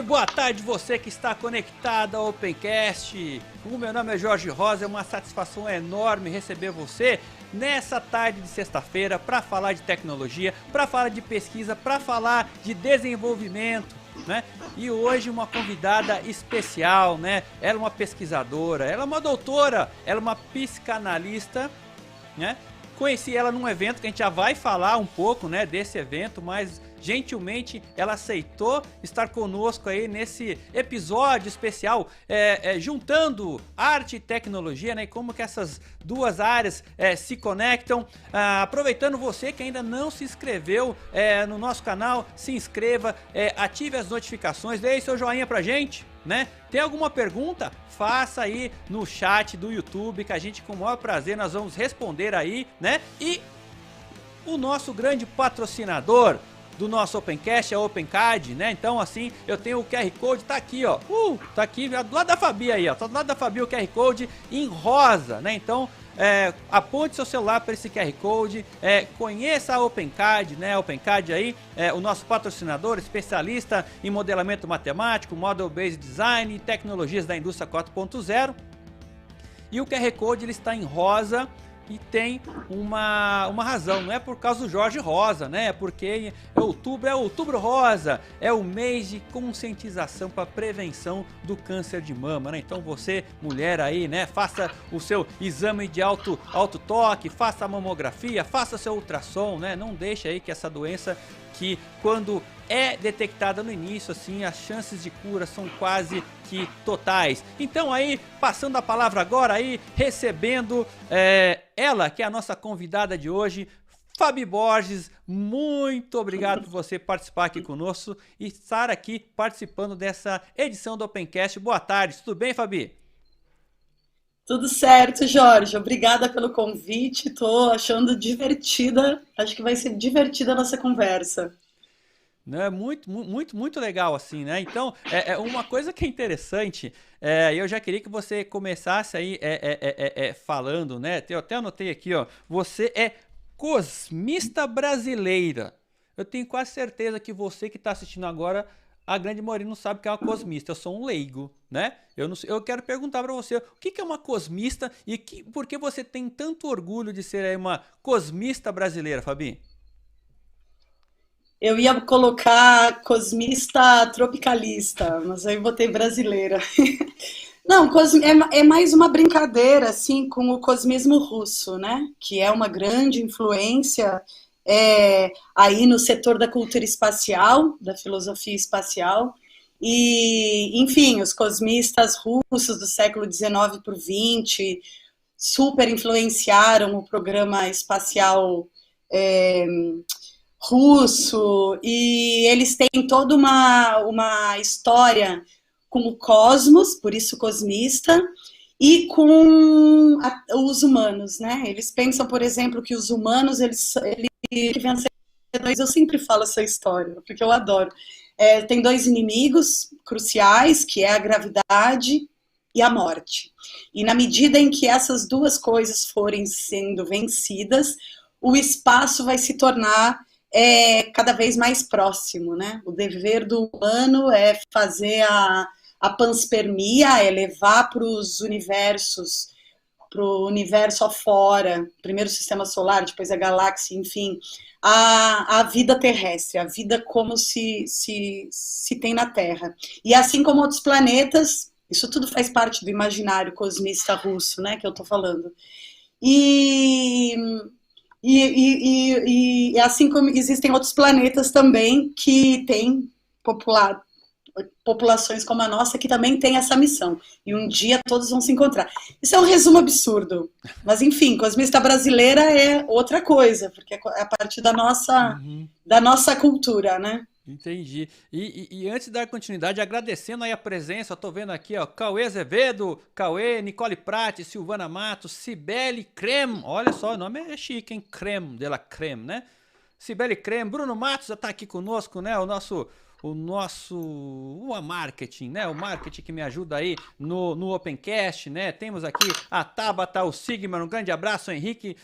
aí, boa tarde você que está conectado ao Opencast. O meu nome é Jorge Rosa, é uma satisfação enorme receber você nessa tarde de sexta-feira para falar de tecnologia, para falar de pesquisa, para falar de desenvolvimento, né? E hoje uma convidada especial, né? Ela é uma pesquisadora, ela é uma doutora, ela é uma psicanalista, né? Conheci ela num evento que a gente já vai falar um pouco, né, desse evento, mas gentilmente ela aceitou estar conosco aí nesse episódio especial, juntando arte e tecnologia, né, e como que essas duas áreas se conectam. Aproveitando você que ainda não se inscreveu no nosso canal, se inscreva, ative as notificações, dê aí seu joinha pra gente, né? Tem alguma pergunta? Faça aí no chat do YouTube que a gente com o maior prazer nós vamos responder aí, né? E o nosso grande patrocinador do nosso Opencast é o Opencard, né? Então assim, eu tenho o QR Code, tá aqui, ó. Tá aqui do lado da Fabi aí, ó. Tá do lado da Fabi o QR Code em rosa, né? Então, aponte seu celular para esse QR Code, conheça a Opencard, né? A Opencard aí é o nosso patrocinador, especialista em modelamento matemático, Model Based Design e tecnologias da indústria 4.0. E o QR Code ele está em rosa. E tem uma razão, não é por causa do Jorge Rosa, né? É porque outubro rosa, é o mês de conscientização para prevenção do câncer de mama, né? Então você, mulher aí, né? Faça o seu exame de autotoque, faça a mamografia, faça seu ultrassom, né? Não deixe aí que essa doença que quando é detectada no início, assim, as chances de cura são quase que totais. Então aí, passando a palavra agora aí, recebendo ela, que é a nossa convidada de hoje, Fabi Borges, muito obrigado por você participar aqui conosco e estar aqui participando dessa edição do Opencast. Boa tarde, tudo bem, Fabi? Tudo certo, Jorge. Obrigada pelo convite. Estou achando divertida. Acho que vai ser divertida a nossa conversa. Não, é muito legal assim, né? Então, uma coisa que é interessante, eu já queria que você começasse aí falando, né? Eu até anotei aqui, ó. Você é cosmista brasileira. Eu tenho quase certeza que você que está assistindo agora, a grande maioria não sabe o que é uma cosmista. Eu sou um leigo, né? Eu quero perguntar para você, o que é uma cosmista e por que você tem tanto orgulho de ser aí uma cosmista brasileira, Fabi? Eu ia colocar cosmista tropicalista, mas aí botei brasileira. Não, é mais uma brincadeira, assim, com o cosmismo russo, né? Que é uma grande influência aí no setor da cultura espacial, da filosofia espacial. E, enfim, os cosmistas russos do século XIX por XX super influenciaram o programa espacial é, russo, e eles têm toda uma história com o cosmos, por isso cosmista, e com os humanos, né? Eles pensam, por exemplo, que os humanos, eles vencedores. Eu sempre falo essa história, porque eu adoro. Tem dois inimigos cruciais, que é a gravidade e a morte. E na medida em que essas duas coisas forem sendo vencidas, o espaço vai se tornar cada vez mais próximo, né? O dever do humano é fazer a panspermia, é levar para os universos, para o universo afora, primeiro o sistema solar, depois a galáxia, enfim, a vida terrestre, a vida como se tem na Terra. E assim como outros planetas, isso tudo faz parte do imaginário cosmista russo, né, que eu estou falando. E, e assim como existem outros planetas também que têm populações como a nossa que também tem essa missão. E um dia todos vão se encontrar. Isso é um resumo absurdo. Mas, enfim, cosmista brasileira é outra coisa, porque é a partir da nossa cultura, né? Entendi. E antes de dar continuidade, agradecendo aí a presença, eu tô vendo aqui, ó, Cauê Azevedo, Cauê, Nicole Prati, Silvana Matos, Cibele Creme, olha só, o nome é chique, hein? Creme, de la Creme, né? Cibele Creme, Bruno Matos já tá aqui conosco, né? o nosso marketing, né? O marketing que me ajuda aí no Opencast, né? Temos aqui a Tabata, o Sigmar, um grande abraço, o Henrique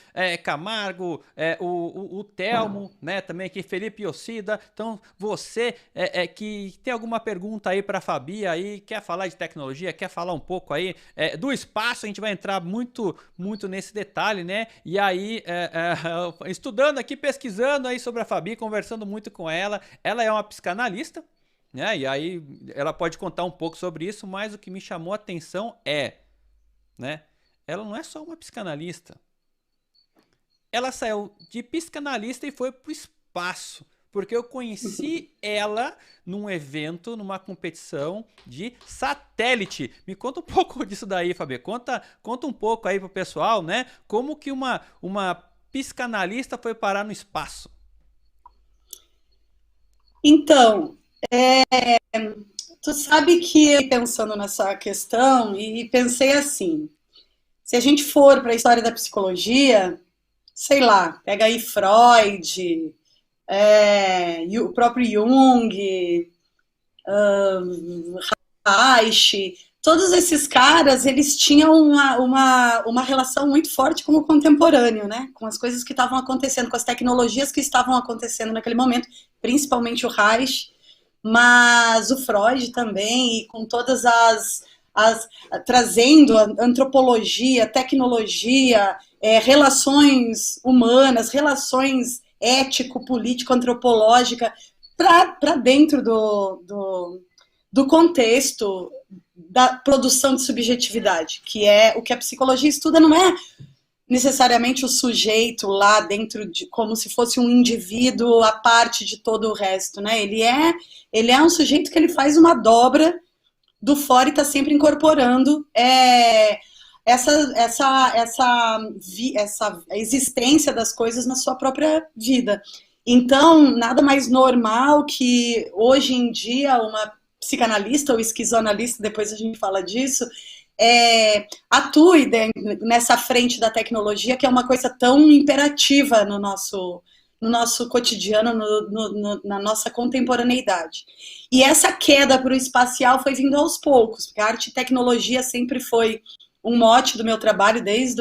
Camargo, o Telmo, né? Também aqui, Felipe Yoshida. Então, você que tem alguma pergunta aí para a Fabi aí, quer falar de tecnologia, quer falar um pouco aí do espaço, a gente vai entrar muito nesse detalhe, né? E aí, estudando aqui, pesquisando aí sobre a Fabi, conversando muito com ela. Ela é uma psicanalista, né? E aí ela pode contar um pouco sobre isso, mas o que me chamou a atenção né? Ela não é só uma psicanalista. Ela saiu de psicanalista e foi pro espaço. Porque eu conheci ela num evento, numa competição de satélite. Me conta um pouco disso daí, Fabi. Conta um pouco aí pro pessoal, né? Como que uma psicanalista foi parar no espaço? Então, tu sabe que eu pensando nessa questão e pensei assim, se a gente for para a história da psicologia, sei lá, pega aí Freud, o próprio Jung, Reich, todos esses caras, eles tinham uma relação muito forte com o contemporâneo, né? Com as coisas que estavam acontecendo, com as tecnologias que estavam acontecendo naquele momento, principalmente o Reich, mas o Freud também, e com todas trazendo a antropologia, tecnologia, relações humanas, relações ético-político-antropológica para dentro do contexto da produção de subjetividade, que é o que a psicologia estuda, não é necessariamente o sujeito lá dentro de como se fosse um indivíduo à parte de todo o resto, né? Ele é um sujeito que ele faz uma dobra do fora e está sempre incorporando essa existência das coisas na sua própria vida. Então, nada mais normal que hoje em dia uma psicanalista ou esquizoanalista, depois a gente fala disso, atue nessa frente da tecnologia, que é uma coisa tão imperativa no nosso cotidiano, na nossa contemporaneidade. E essa queda para o espacial foi vindo aos poucos, porque a arte e tecnologia sempre foi um mote do meu trabalho, desde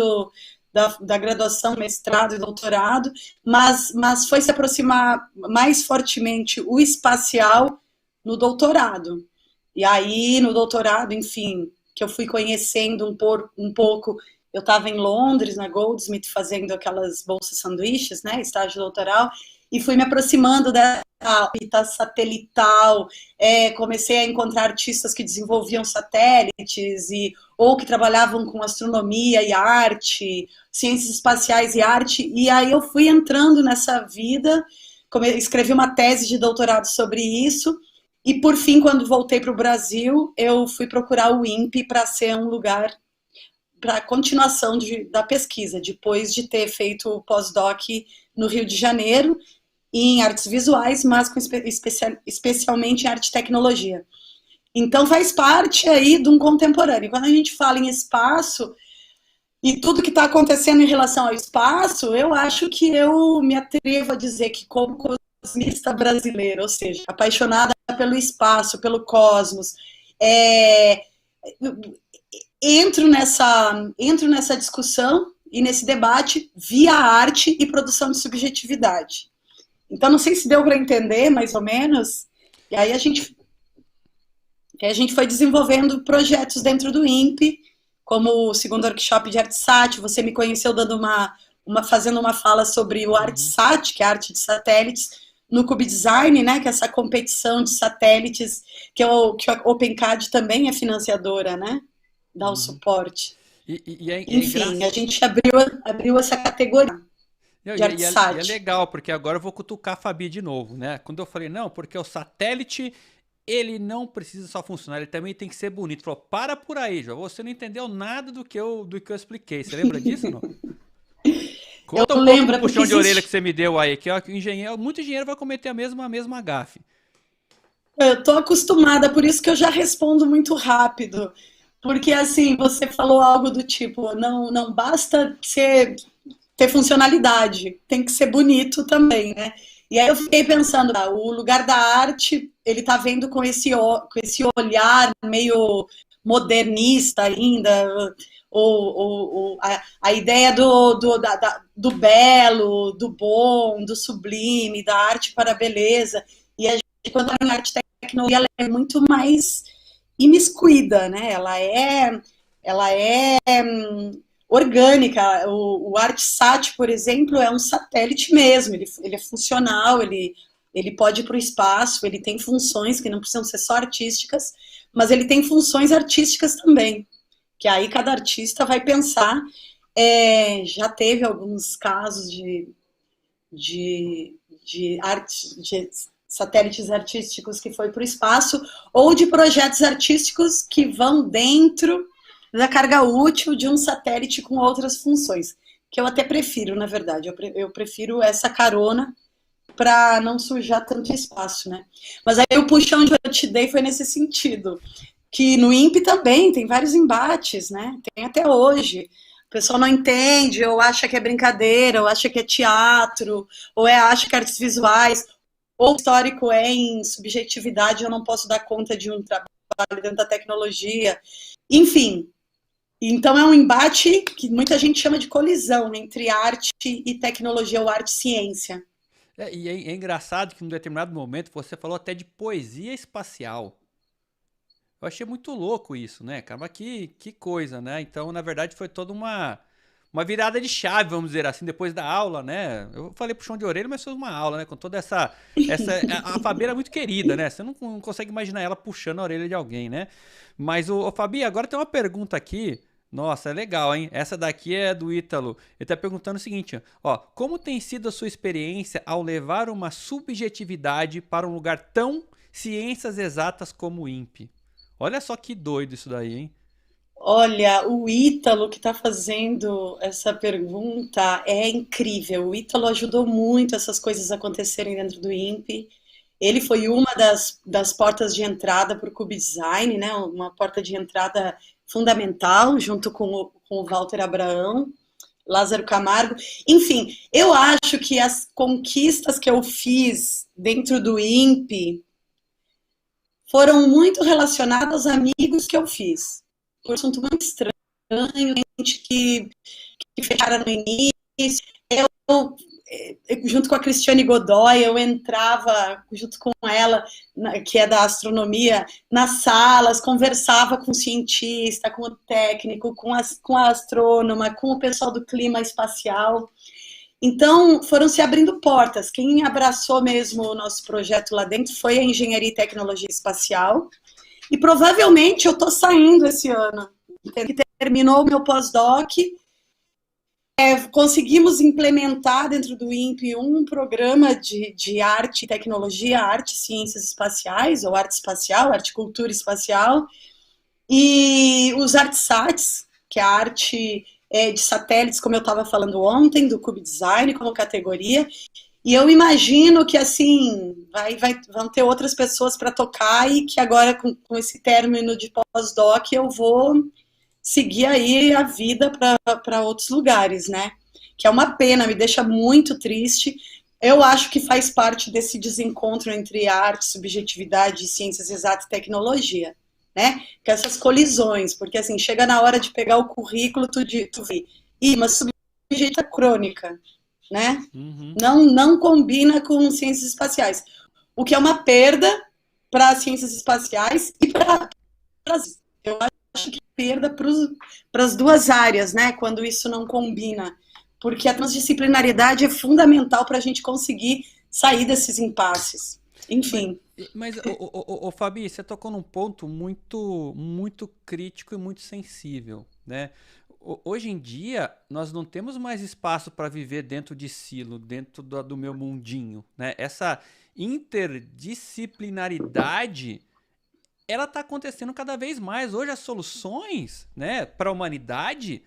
da graduação, mestrado e doutorado, mas foi se aproximar mais fortemente o espacial no doutorado. E aí, no doutorado, enfim, que eu fui conhecendo um pouco, eu estava em Londres, na Goldsmith, fazendo aquelas bolsas sanduíches, né, estágio doutoral, e fui me aproximando da órbita satelital, comecei a encontrar artistas que desenvolviam satélites, ou que trabalhavam com astronomia e arte, ciências espaciais e arte, e aí eu fui entrando nessa vida, escrevi uma tese de doutorado sobre isso, e por fim, quando voltei para o Brasil, eu fui procurar o INPE para ser um lugar para a continuação da pesquisa, depois de ter feito o pós-doc no Rio de Janeiro, em artes visuais, mas especialmente em arte e tecnologia. Então faz parte aí de um contemporâneo. Quando a gente fala em espaço e tudo que está acontecendo em relação ao espaço, eu acho que eu me atrevo a dizer que como cosmista brasileira, ou seja, apaixonada pelo espaço, pelo cosmos, entro nessa discussão e nesse debate via arte e produção de subjetividade. Então, não sei se deu para entender, mais ou menos, e aí a gente foi desenvolvendo projetos dentro do INPE, como o segundo workshop de ArtSat, você me conheceu dando fazendo uma fala sobre o ArtSat, que é a arte de satélites, no CubeDesign, né, que é essa competição de satélites, que a OpenCAD também é financiadora, né, dá o suporte. Enfim, a gente abriu essa categoria. E é legal, porque agora eu vou cutucar a Fabi de novo, né? Quando eu falei, não, porque o satélite, ele não precisa só funcionar, ele também tem que ser bonito. Falou, para por aí, João, você não entendeu nada do que eu expliquei. Você lembra disso ou não? Conta um pouco do puxão de orelha que você me deu aí, que muito engenheiro vai cometer a mesma gafe. Eu tô acostumada, por isso que eu já respondo muito rápido. Porque, assim, você falou algo do tipo, não basta ter funcionalidade, tem que ser bonito também, né? E aí eu fiquei pensando, o lugar da arte, ele está vendo com esse olhar meio modernista ainda, a ideia do belo, do bom, do sublime, da arte para a beleza. E a gente, quando a arte e tecnologia, ela é muito mais imiscuída, né? Ela é orgânica. O ArtSat, por exemplo, é um satélite mesmo. Ele é funcional, ele pode ir para o espaço, ele tem funções que não precisam ser só artísticas, mas ele tem funções artísticas também, que aí cada artista vai pensar. Já teve alguns casos de satélites artísticos que foi para o espaço, ou de projetos artísticos que vão dentro da carga útil de um satélite com outras funções, que eu até prefiro, na verdade. Eu prefiro essa carona para não sujar tanto espaço, né? Mas aí o puxão que eu te dei foi nesse sentido, que no INPE também tem vários embates, né? Tem até hoje. O pessoal não entende, ou acha que é brincadeira, ou acha que é teatro, ou acha que é artes visuais, ou o histórico é em subjetividade, eu não posso dar conta de um trabalho dentro da tecnologia. Enfim, então é um embate que muita gente chama de colisão entre arte e tecnologia, ou arte e ciência. E é engraçado que em um determinado momento você falou até de poesia espacial. Eu achei muito louco isso, né, cara? Mas que coisa, né? Então, na verdade, foi toda uma virada de chave, vamos dizer assim, depois da aula, né? Eu falei puxão de orelha, mas foi uma aula, né? Com toda a Fabi era muito querida, né? Você não consegue imaginar ela puxando a orelha de alguém, né? Mas, Fabi, agora tem uma pergunta aqui. Nossa, é legal, hein? Essa daqui é do Ítalo. Ele tá perguntando o seguinte, ó. Como tem sido a sua experiência ao levar uma subjetividade para um lugar tão ciências exatas como o INPE? Olha só que doido isso daí, hein? Olha, o Ítalo que está fazendo essa pergunta é incrível. O Ítalo ajudou muito essas coisas acontecerem dentro do INPE. Ele foi uma das portas de entrada para o Cube Design, né? Uma porta de entrada fundamental, junto com o Walter Abraão, Lázaro Camargo. Enfim, eu acho que as conquistas que eu fiz dentro do INPE foram muito relacionadas aos amigos que eu fiz. Foi um assunto muito estranho, gente que fecharam no início. Eu, junto com a Cristiane Godoy, eu entrava junto com ela, que é da astronomia, nas salas, conversava com o cientista, com o técnico, com a astrônoma, com o pessoal do clima espacial. Então, foram se abrindo portas. Quem abraçou mesmo o nosso projeto lá dentro foi a Engenharia e Tecnologia Espacial. E provavelmente eu estou saindo esse ano. Terminou o meu pós-doc. Conseguimos implementar dentro do INPE um programa de arte e tecnologia, arte e ciências espaciais, ou arte espacial, arte e cultura espacial. E os ArtSats, que é a arte de satélites, como eu estava falando ontem, do Cube Design como categoria. E eu imagino que, assim, vão ter outras pessoas para tocar e que agora, com esse término de pós-doc, eu vou seguir aí a vida para outros lugares, né? Que é uma pena, me deixa muito triste. Eu acho que faz parte desse desencontro entre arte, subjetividade, ciências exatas e tecnologia, né? Que essas colisões, porque assim, chega na hora de pegar o currículo, tu vê, mas subjetividade crônica, né? Uhum. Não combina com ciências espaciais. O que é uma perda para as ciências espaciais e para eu acho que perda para as duas áreas, né? Quando isso não combina. Porque a transdisciplinaridade é fundamental para a gente conseguir sair desses impasses. Enfim. Mas Fabi, você tocou num ponto muito crítico e muito sensível, né? Hoje em dia, nós não temos mais espaço para viver dentro de silo, dentro do meu mundinho, né? Essa interdisciplinaridade, ela está acontecendo cada vez mais. Hoje as soluções, né, para a humanidade,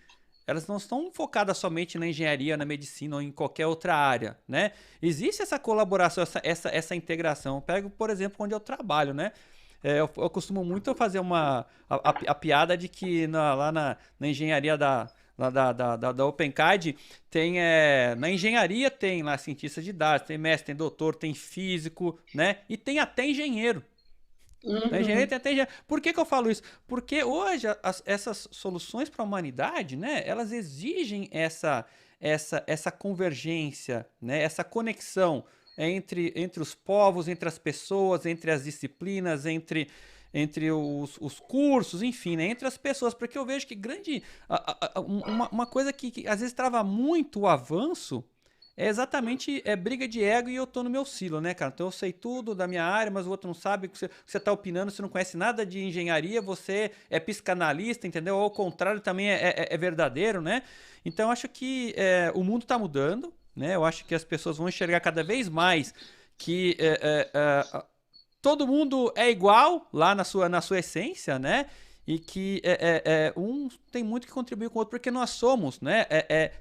elas não estão focadas somente na engenharia, na medicina ou em qualquer outra área, né? Existe essa colaboração, essa integração. Eu pego, por exemplo, onde eu trabalho, né? Eu costumo muito fazer a piada de que lá na engenharia lá da OpenCAD, tem na engenharia tem lá cientista de dados, tem mestre, tem doutor, tem físico, né? E tem até engenheiro. Na engenharia tem até engenheiro. Por que eu falo isso? Porque hoje essas soluções para a humanidade, né? Elas exigem essa convergência, né? Essa conexão entre os povos, entre as pessoas, entre as disciplinas, entre os cursos, enfim, né? Entre as pessoas, porque eu vejo que uma coisa que às vezes trava muito o avanço é exatamente briga de ego e eu tô no meu silo, né, cara? Então eu sei tudo da minha área, mas o outro não sabe o que você tá opinando, você não conhece nada de engenharia, você é psicanalista, entendeu? Ou ao contrário também é verdadeiro, né? Então eu acho que o mundo tá mudando, né? Eu acho que as pessoas vão enxergar cada vez mais que todo mundo é igual lá na sua essência, né? E que um tem muito que contribuir com o outro, porque nós somos, né,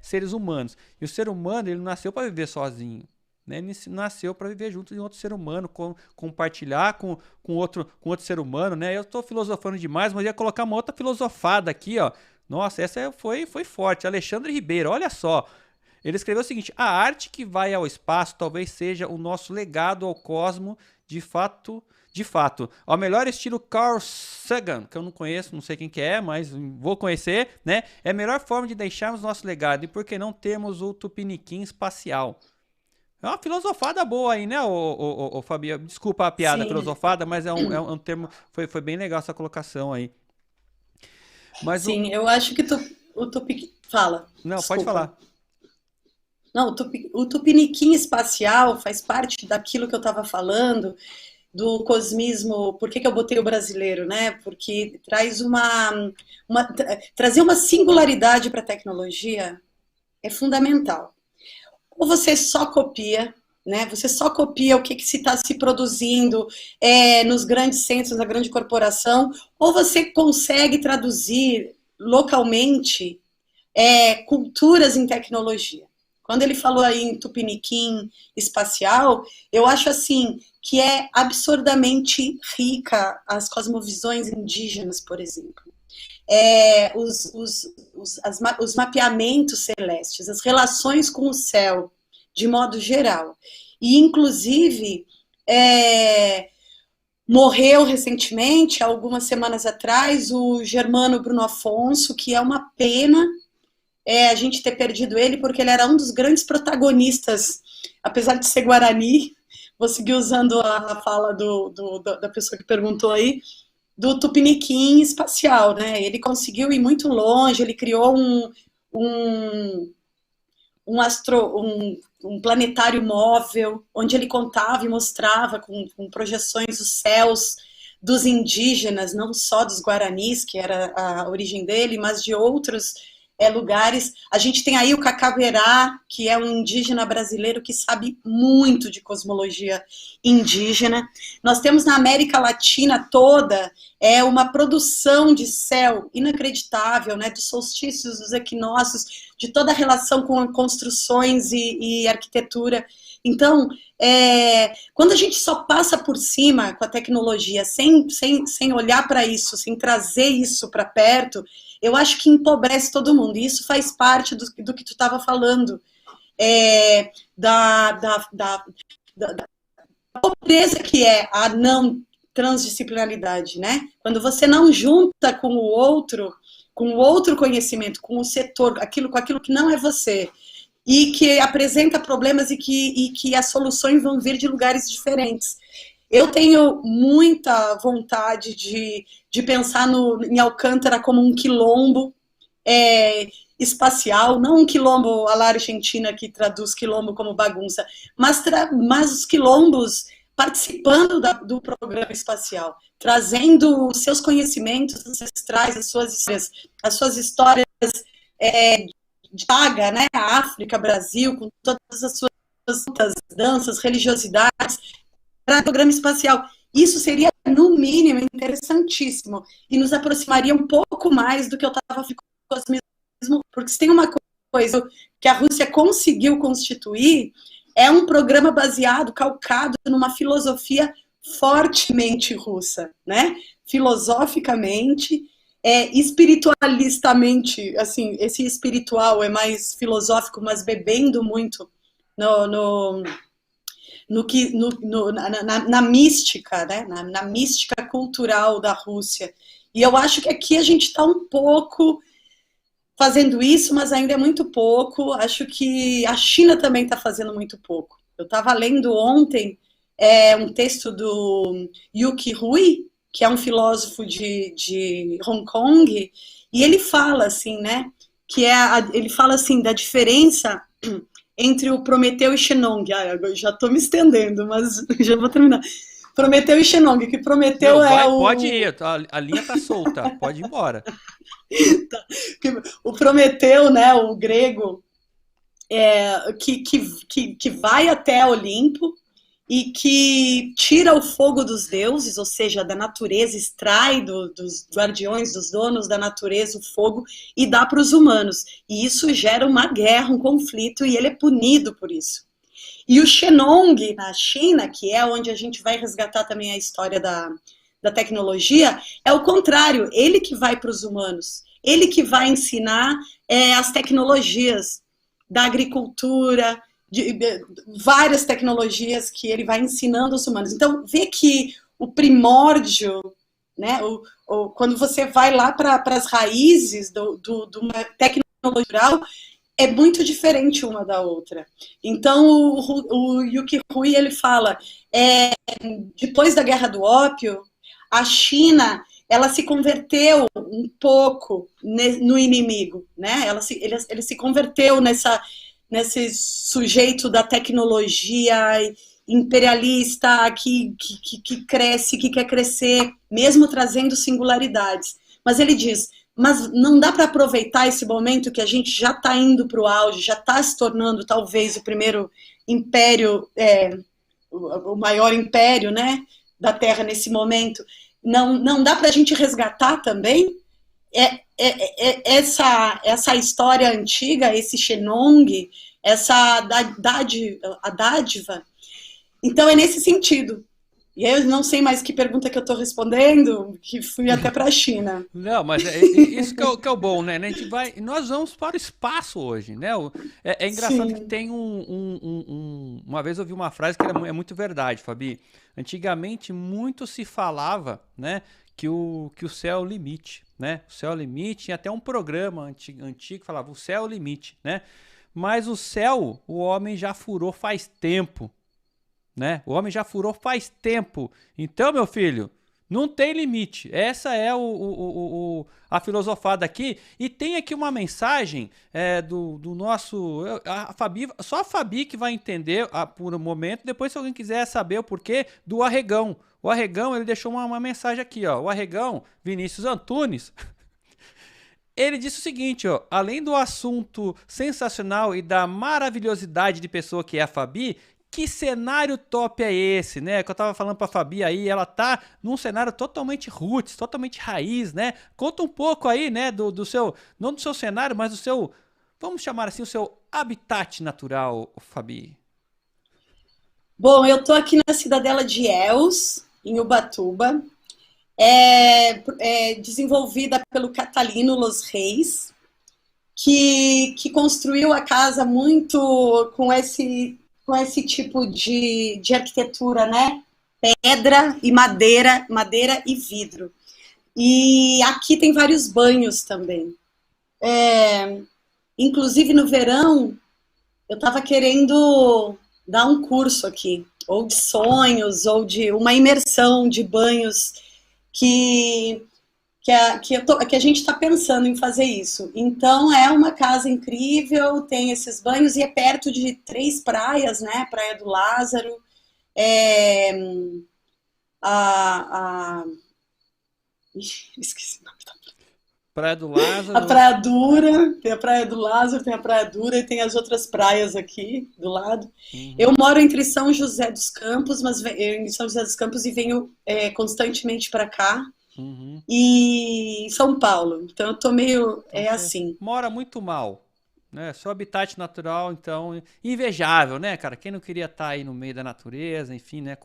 seres humanos. E o ser humano, ele não nasceu para viver sozinho. Né? Ele nasceu para viver junto de um outro ser humano, compartilhar com outro ser humano. Né? Eu estou filosofando demais, mas ia colocar uma outra filosofada aqui. Ó. Nossa, essa foi forte. Alexandre Ribeiro, olha só. Ele escreveu o seguinte: a arte que vai ao espaço talvez seja o nosso legado ao cosmo, de fato, ao melhor estilo Carl Sagan, que eu não conheço, não sei quem que é, mas vou conhecer, né? É a melhor forma de deixarmos nosso legado, e por que não temos o Tupiniquim espacial? É uma filosofada boa aí, né, ô Fabio? Desculpa a piada, Sim. filosofada, mas é um termo, foi bem legal essa colocação aí. Mas Sim, eu acho que o Tupiniquim... Fala, não, desculpa. pode falar. Não, o Tupiniquim espacial faz parte daquilo que eu estava falando, do cosmismo. Por que eu botei o brasileiro, né? Porque traz trazer uma singularidade para a tecnologia é fundamental. Ou você só copia, né? Você só copia o que se está se produzindo nos grandes centros, na grande corporação, ou você consegue traduzir localmente culturas em tecnologia. Quando ele falou aí em Tupiniquim espacial, eu acho assim que é absurdamente rica as cosmovisões indígenas, por exemplo. Os mapeamentos celestes, as relações com o céu, de modo geral. E, inclusive, morreu recentemente, algumas semanas atrás, o Germano Bruno Afonso, que é uma pena a gente ter perdido ele, porque ele era um dos grandes protagonistas, apesar de ser Guarani. Vou seguir usando a fala da pessoa que perguntou aí, do Tupiniquim espacial, né? Ele conseguiu ir muito longe, ele criou um planetário móvel, onde ele contava e mostrava com projeções os céus dos indígenas, não só dos Guaranis, que era a origem dele, mas de outros lugares. A gente tem aí o Cacaverá, que é um indígena brasileiro que sabe muito de cosmologia indígena. Nós temos na América Latina toda uma produção de céu inacreditável, né, dos solstícios, dos equinócios, de toda a relação com construções e arquitetura. Então, quando a gente só passa por cima com a tecnologia, sem olhar para isso, sem trazer isso para perto, eu acho que empobrece todo mundo. E isso faz parte do que tu estava falando, da pobreza que é a não transdisciplinaridade, né? Quando você não junta com o outro conhecimento, com o setor, com aquilo que não é você, e que apresenta problemas e que as soluções vão vir de lugares diferentes. Eu tenho muita vontade de pensar em Alcântara como um quilombo espacial, não um quilombo à la Argentina, que traduz quilombo como bagunça, mas os quilombos participando do programa espacial, trazendo os seus conhecimentos ancestrais, as suas histórias de saga, né, a África, Brasil, com todas as suas danças, religiosidades, para o programa espacial. Isso seria, no mínimo, interessantíssimo e nos aproximaria um pouco mais do que eu estava falando com os mesmos, porque se tem uma coisa que a Rússia conseguiu constituir, é um programa calcado numa filosofia fortemente russa, né? Filosoficamente, espiritualistamente, assim, esse espiritual é mais filosófico, mas bebendo muito no, no, no que, na mística, né? Na mística cultural da Rússia. E eu acho que aqui a gente está um pouco fazendo isso, mas ainda é muito pouco. Acho que a China também está fazendo muito pouco. Eu estava lendo ontem um texto do Yuki Hui, que é um filósofo de Hong Kong, e ele fala assim, né? Ele fala assim da diferença entre o Prometeu e Xenong. Eu já estou me estendendo, mas já vou terminar. Prometeu e Xenong, que Prometeu Não, é pode o ir, a linha tá solta, pode ir embora. o Prometeu, né, o grego, que vai até Olimpo e que tira o fogo dos deuses, ou seja, da natureza, extrai dos guardiões, dos donos da natureza, o fogo e dá para os humanos. E isso gera uma guerra, um conflito, e ele é punido por isso. E o Shenong, na China, que é onde a gente vai resgatar também a história da tecnologia, é o contrário, ele que vai para os humanos, ele que vai ensinar as tecnologias da agricultura, de várias tecnologias que ele vai ensinando os humanos. Então, vê que o primórdio, né, quando você vai lá para as raízes de uma tecnologia, é muito diferente uma da outra. Então, o Yuki Hui, ele fala, depois da Guerra do Ópio, a China, ela se converteu um pouco no inimigo, né? Ele se converteu nesse sujeito da tecnologia imperialista que cresce, que quer crescer, mesmo trazendo singularidades. Mas ele diz, mas não dá para aproveitar esse momento que a gente já está indo para o auge, já está se tornando talvez o primeiro império, o maior império, né, da Terra nesse momento. Não dá para a gente resgatar também essa história antiga, esse Xenong, a dádiva. Então é nesse sentido. E eu não sei mais que pergunta que eu estou respondendo, que fui até para a China. Não, mas isso que é o bom, né? Nós vamos para o espaço hoje, né? É engraçado que Sim. tem uma vez eu ouvi uma frase que é muito verdade, Fabi. Antigamente muito se falava, né, que o céu é o limite, né? O céu é o limite, tinha até um programa antigo que falava o céu é o limite, né? Mas o céu, o homem já furou faz tempo, né? O homem já furou faz tempo. Então, meu filho, não tem limite. Essa é a filosofada aqui. E tem aqui uma mensagem do nosso... A Fabi, só a Fabi que vai entender por um momento. Depois, se alguém quiser saber o porquê, do Arregão. O Arregão, ele deixou uma mensagem aqui, ó. O Arregão, Vinícius Antunes... Ele disse o seguinte, ó, além do assunto sensacional e da maravilhosidade de pessoa que é a Fabi, que cenário top é esse, né? Que eu tava falando pra Fabi aí, ela tá num cenário totalmente roots, totalmente raiz, né? Conta um pouco aí, né, do seu, não do seu cenário, mas do seu, vamos chamar assim, o seu habitat natural, Fabi. Bom, eu estou aqui na cidadela de Els, em Ubatuba, desenvolvida pelo Catalino Los Reis, que construiu a casa muito com esse tipo de arquitetura, né? Pedra e madeira e vidro. E aqui tem vários banhos também. Inclusive no verão, eu estava querendo dar um curso aqui, ou de sonhos, ou de uma imersão de banhos que a gente está pensando em fazer isso. Então, é uma casa incrível, tem esses banhos e é perto de 3 praias, né? Praia do Lázaro, a... esqueci o nome da Praia do a Lázaro. Praia Dura, tem a Praia do Lázaro, tem a Praia Dura e tem as outras praias aqui do lado. Eu moro entre São José dos Campos, em São José dos Campos e venho constantemente para cá. Uhum. E São Paulo. Então eu tô meio Então você assim. mora muito mal, né? Seu habitat natural, então, invejável, né, cara? Quem não queria estar aí no meio da natureza, enfim, né,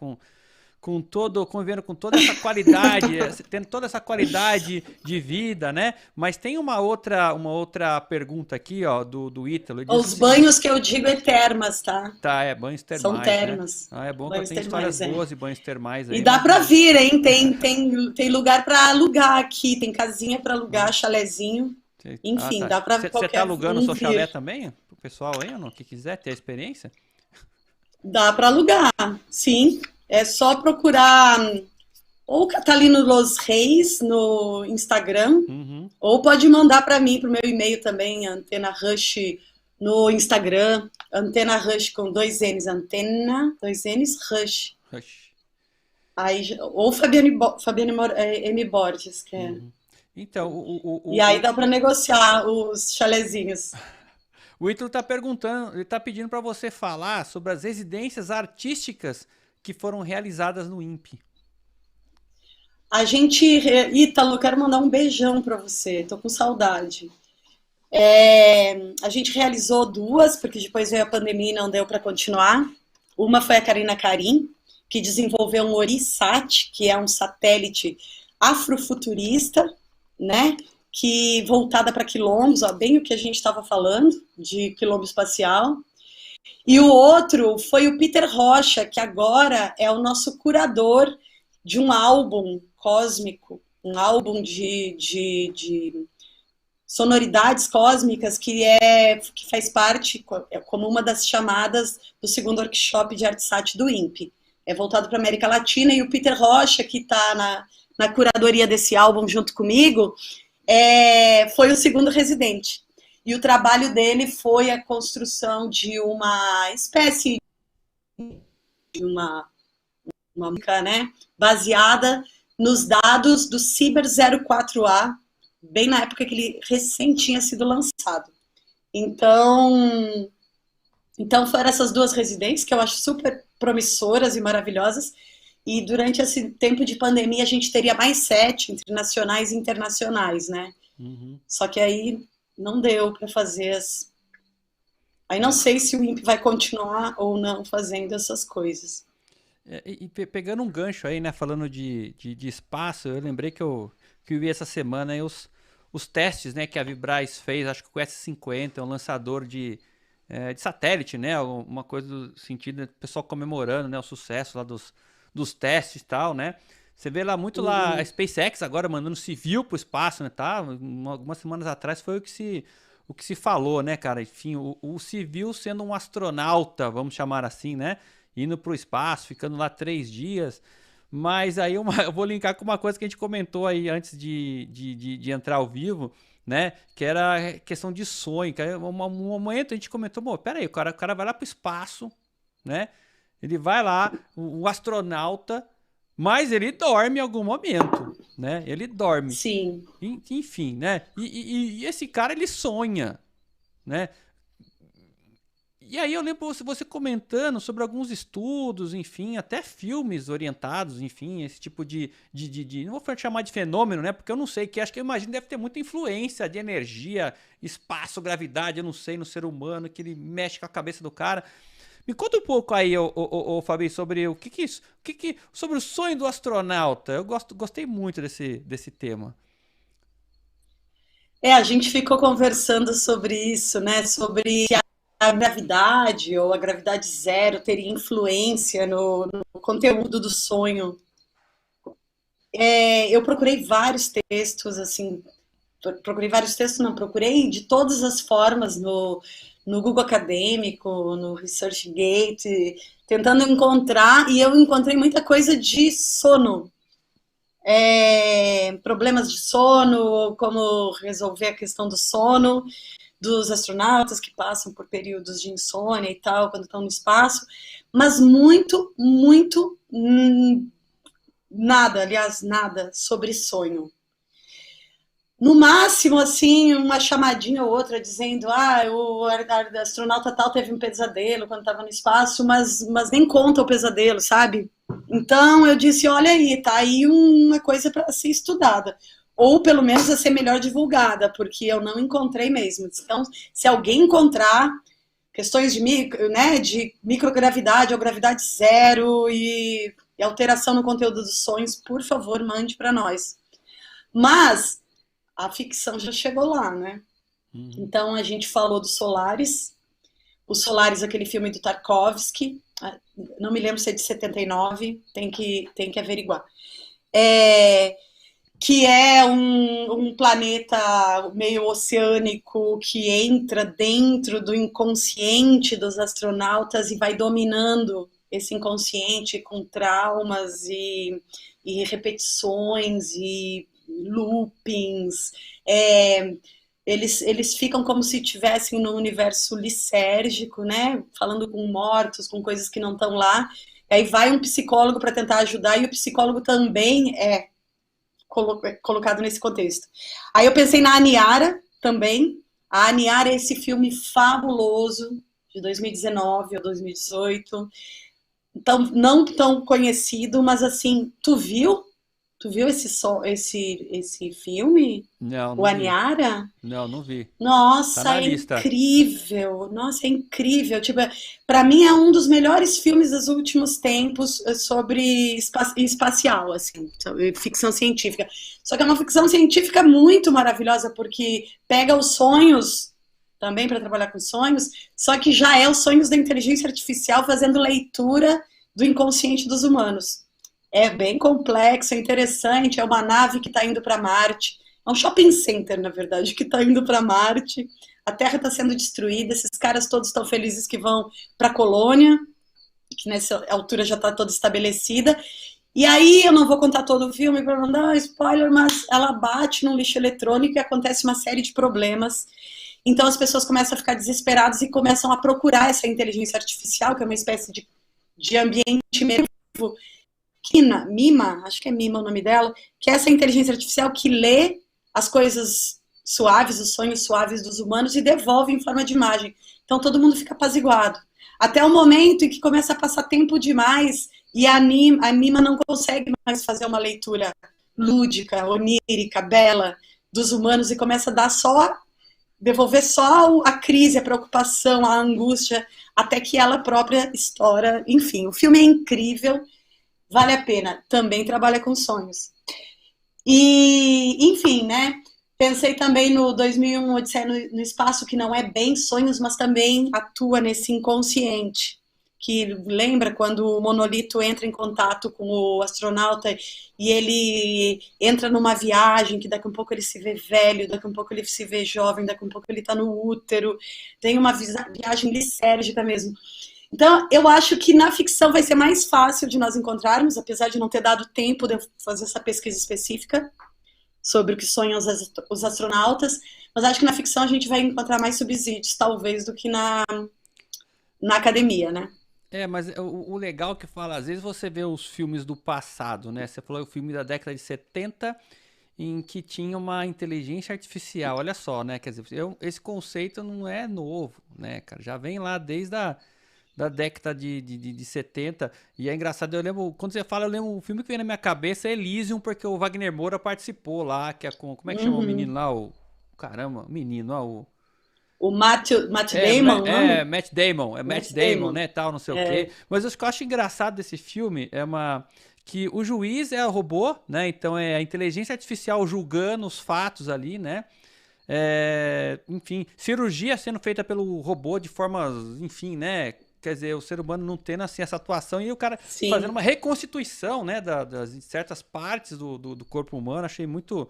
convivendo com toda essa qualidade, tendo toda essa qualidade de vida, né? Mas tem uma outra pergunta aqui, ó, do Ítalo. Os banhos que eu digo é termas, tá? Tá, banhos termais, são termas. Né? Ah, é bom banhos que tem termais, histórias boas e banhos termais aí. E dá para vir, hein? Tem lugar para alugar aqui, tem casinha para alugar, chalezinho. Enfim, tá. Dá para qualquer Você tá alugando o seu chalé também? Pro pessoal aí, ou não? Que quiser ter a experiência? Dá para alugar, sim. É só procurar ou Catalino Los Reis no Instagram, ou pode mandar para mim, para o meu e-mail também, Antena Rush no Instagram, Antena Rush com 2 N's, Antena, 2 N's, Rush. Aí, ou Fabiane M. Borges, que é. Então, e aí dá para negociar os chalezinhos. O Ítalo está perguntando, ele está pedindo para você falar sobre as residências artísticas que foram realizadas no INPE. Ítalo, quero mandar um beijão para você, tô com saudade. A gente realizou 2, porque depois veio a pandemia e não deu para continuar. Uma foi a Karina Karim, que desenvolveu um Orisat, que é um satélite afrofuturista, né? Que voltada para quilombos, ó, bem o que a gente estava falando, de quilombo espacial. E o outro foi o Peter Rocha, que agora é o nosso curador de um álbum cósmico, um álbum de sonoridades cósmicas que faz parte, como uma das chamadas do segundo workshop de ArtSat do INPE. É voltado para a América Latina, e o Peter Rocha, que está na curadoria desse álbum junto comigo, foi o segundo residente. E o trabalho dele foi a construção de uma espécie de uma né, baseada nos dados do Ciber 04A, bem na época que ele recém tinha sido lançado. Então foram essas 2 residências que eu acho super promissoras e maravilhosas. E durante esse tempo de pandemia a gente teria mais 7, entre nacionais e internacionais, né? Só que aí não deu para fazer Aí não sei se o INPE vai continuar ou não fazendo essas coisas. E pegando um gancho aí, né, falando de espaço, eu lembrei que eu vi essa semana aí os testes, né, que a Vibraz fez, acho que com o S50, um lançador de satélite, né, uma coisa do sentido, né, o pessoal comemorando, né, o sucesso lá dos testes e tal, né. Você vê lá muito lá a SpaceX agora mandando civil pro espaço, né, tá? Algumas semanas atrás foi o que se falou, né, cara? Enfim, o civil sendo um astronauta, vamos chamar assim, né? Indo pro espaço, ficando lá 3 dias. Mas aí eu vou linkar com uma coisa que a gente comentou aí antes de entrar ao vivo, né? Que era a questão de sonho. Que aí, um momento a gente comentou, peraí, o cara vai lá pro espaço, né? Ele vai lá, o astronauta, mas ele dorme em algum momento, né? Ele dorme. Sim. Enfim, né? E esse cara, ele sonha, né? E aí eu lembro você comentando sobre alguns estudos, enfim, até filmes orientados, enfim, esse tipo de não vou chamar de fenômeno, né? Porque eu não sei, acho que eu imagino que deve ter muita influência de energia, espaço, gravidade, eu não sei, no ser humano, que ele mexe com a cabeça do cara. Me conta um pouco aí, Fabi, sobre sobre o sonho do astronauta. Eu gostei muito desse tema. A gente ficou conversando sobre isso, né? Sobre a gravidade ou a gravidade zero teria influência no conteúdo do sonho. Eu procurei vários textos, assim, procurei de todas as formas no Google Acadêmico, no ResearchGate, tentando encontrar, e eu encontrei muita coisa de sono. Problemas de sono, como resolver a questão do sono, dos astronautas que passam por períodos de insônia e tal, quando estão no espaço, mas muito, muito nada sobre sonho. No máximo, assim, uma chamadinha ou outra dizendo, o astronauta tal teve um pesadelo quando estava no espaço, mas nem conta o pesadelo, sabe? Então eu disse, olha aí, tá aí uma coisa para ser estudada. Ou pelo menos a ser melhor divulgada, porque eu não encontrei mesmo. Então, se alguém encontrar questões de microgravidade ou gravidade zero, e e alteração no conteúdo dos sonhos, por favor, mande para nós. Mas a ficção já chegou lá, né? Então a gente falou do Solaris, o Solaris, aquele filme do Tarkovsky, não me lembro se é de 79, tem que averiguar. Que é um planeta meio oceânico que entra dentro do inconsciente dos astronautas e vai dominando esse inconsciente com traumas e repetições e loopings. Eles ficam como se estivessem no universo lisérgico, né? Falando com mortos, com coisas que não estão lá. Aí vai um psicólogo para tentar ajudar, e o psicólogo também é colocado nesse contexto. Aí eu pensei na Aniara também. A Aniara é esse filme fabuloso de 2019 ou 2018. Então, não tão conhecido, mas assim, tu viu? Tu viu esse filme? Não, O não vi. Aniara? Não vi. Nossa, Tá na é lista. incrível. Nossa, é incrível. Tipo, para mim é um dos melhores filmes dos últimos tempos sobre espacial, assim, sobre ficção científica. Só que é uma ficção científica muito maravilhosa porque pega os sonhos também para trabalhar com sonhos, só que já é os sonhos da inteligência artificial fazendo leitura do inconsciente dos humanos. É bem complexo, é interessante, é uma nave que está indo para Marte. É um shopping center, na verdade, que está indo para Marte. A Terra está sendo destruída, esses caras todos estão felizes que vão para a colônia, que nessa altura já está toda estabelecida. E aí, eu não vou contar todo o filme para não dar spoiler, mas ela bate num lixo eletrônico e acontece uma série de problemas. Então as pessoas começam a ficar desesperadas e começam a procurar essa inteligência artificial, que é uma espécie de ambiente mesmo. Mima, acho que é Mima o nome dela, que é essa inteligência artificial que lê as coisas suaves, os sonhos suaves dos humanos e devolve em forma de imagem. Então todo mundo fica apaziguado. Até o momento em que começa a passar tempo demais e a Mima não consegue mais fazer uma leitura lúdica, onírica, bela dos humanos e começa a devolver só a crise, a preocupação, a angústia, até que ela própria estoura. Enfim, o filme é incrível. Vale a pena, também trabalha com sonhos. E, enfim, né? Pensei também no 2001, Odisseia no Espaço, que não é bem sonhos, mas também atua nesse inconsciente. Que lembra quando o monolito entra em contato com o astronauta e ele entra numa viagem, que daqui a um pouco ele se vê velho, daqui a um pouco ele se vê jovem, daqui a um pouco ele está no útero. Tem uma viagem lisérgica mesmo. Então, eu acho que na ficção vai ser mais fácil de nós encontrarmos, apesar de não ter dado tempo de fazer essa pesquisa específica sobre o que sonham os astronautas, mas acho que na ficção a gente vai encontrar mais subsídios, talvez, do que na academia, né? Mas o legal que fala, às vezes você vê os filmes do passado, né? Você falou o filme da década de 70, em que tinha uma inteligência artificial, olha só, né? Quer dizer, esse conceito não é novo, né, cara? Já vem lá desde da década de 70. E é engraçado, eu lembro, quando você fala, eu lembro, o filme que vem na minha cabeça é Elysium, porque o Wagner Moura participou lá, que é com, como é que chama o menino lá? Caramba, o menino lá, O Matt Damon, não? Matt Damon, Matt Damon, né, tal, não sei o quê. Mas o que eu acho engraçado desse filme que o juiz é o robô, né, então é a inteligência artificial julgando os fatos ali, né, enfim, cirurgia sendo feita pelo robô de formas, enfim, né, quer dizer, o ser humano não tendo assim essa atuação e o cara fazendo uma reconstituição, né, das certas partes do corpo humano. Achei muito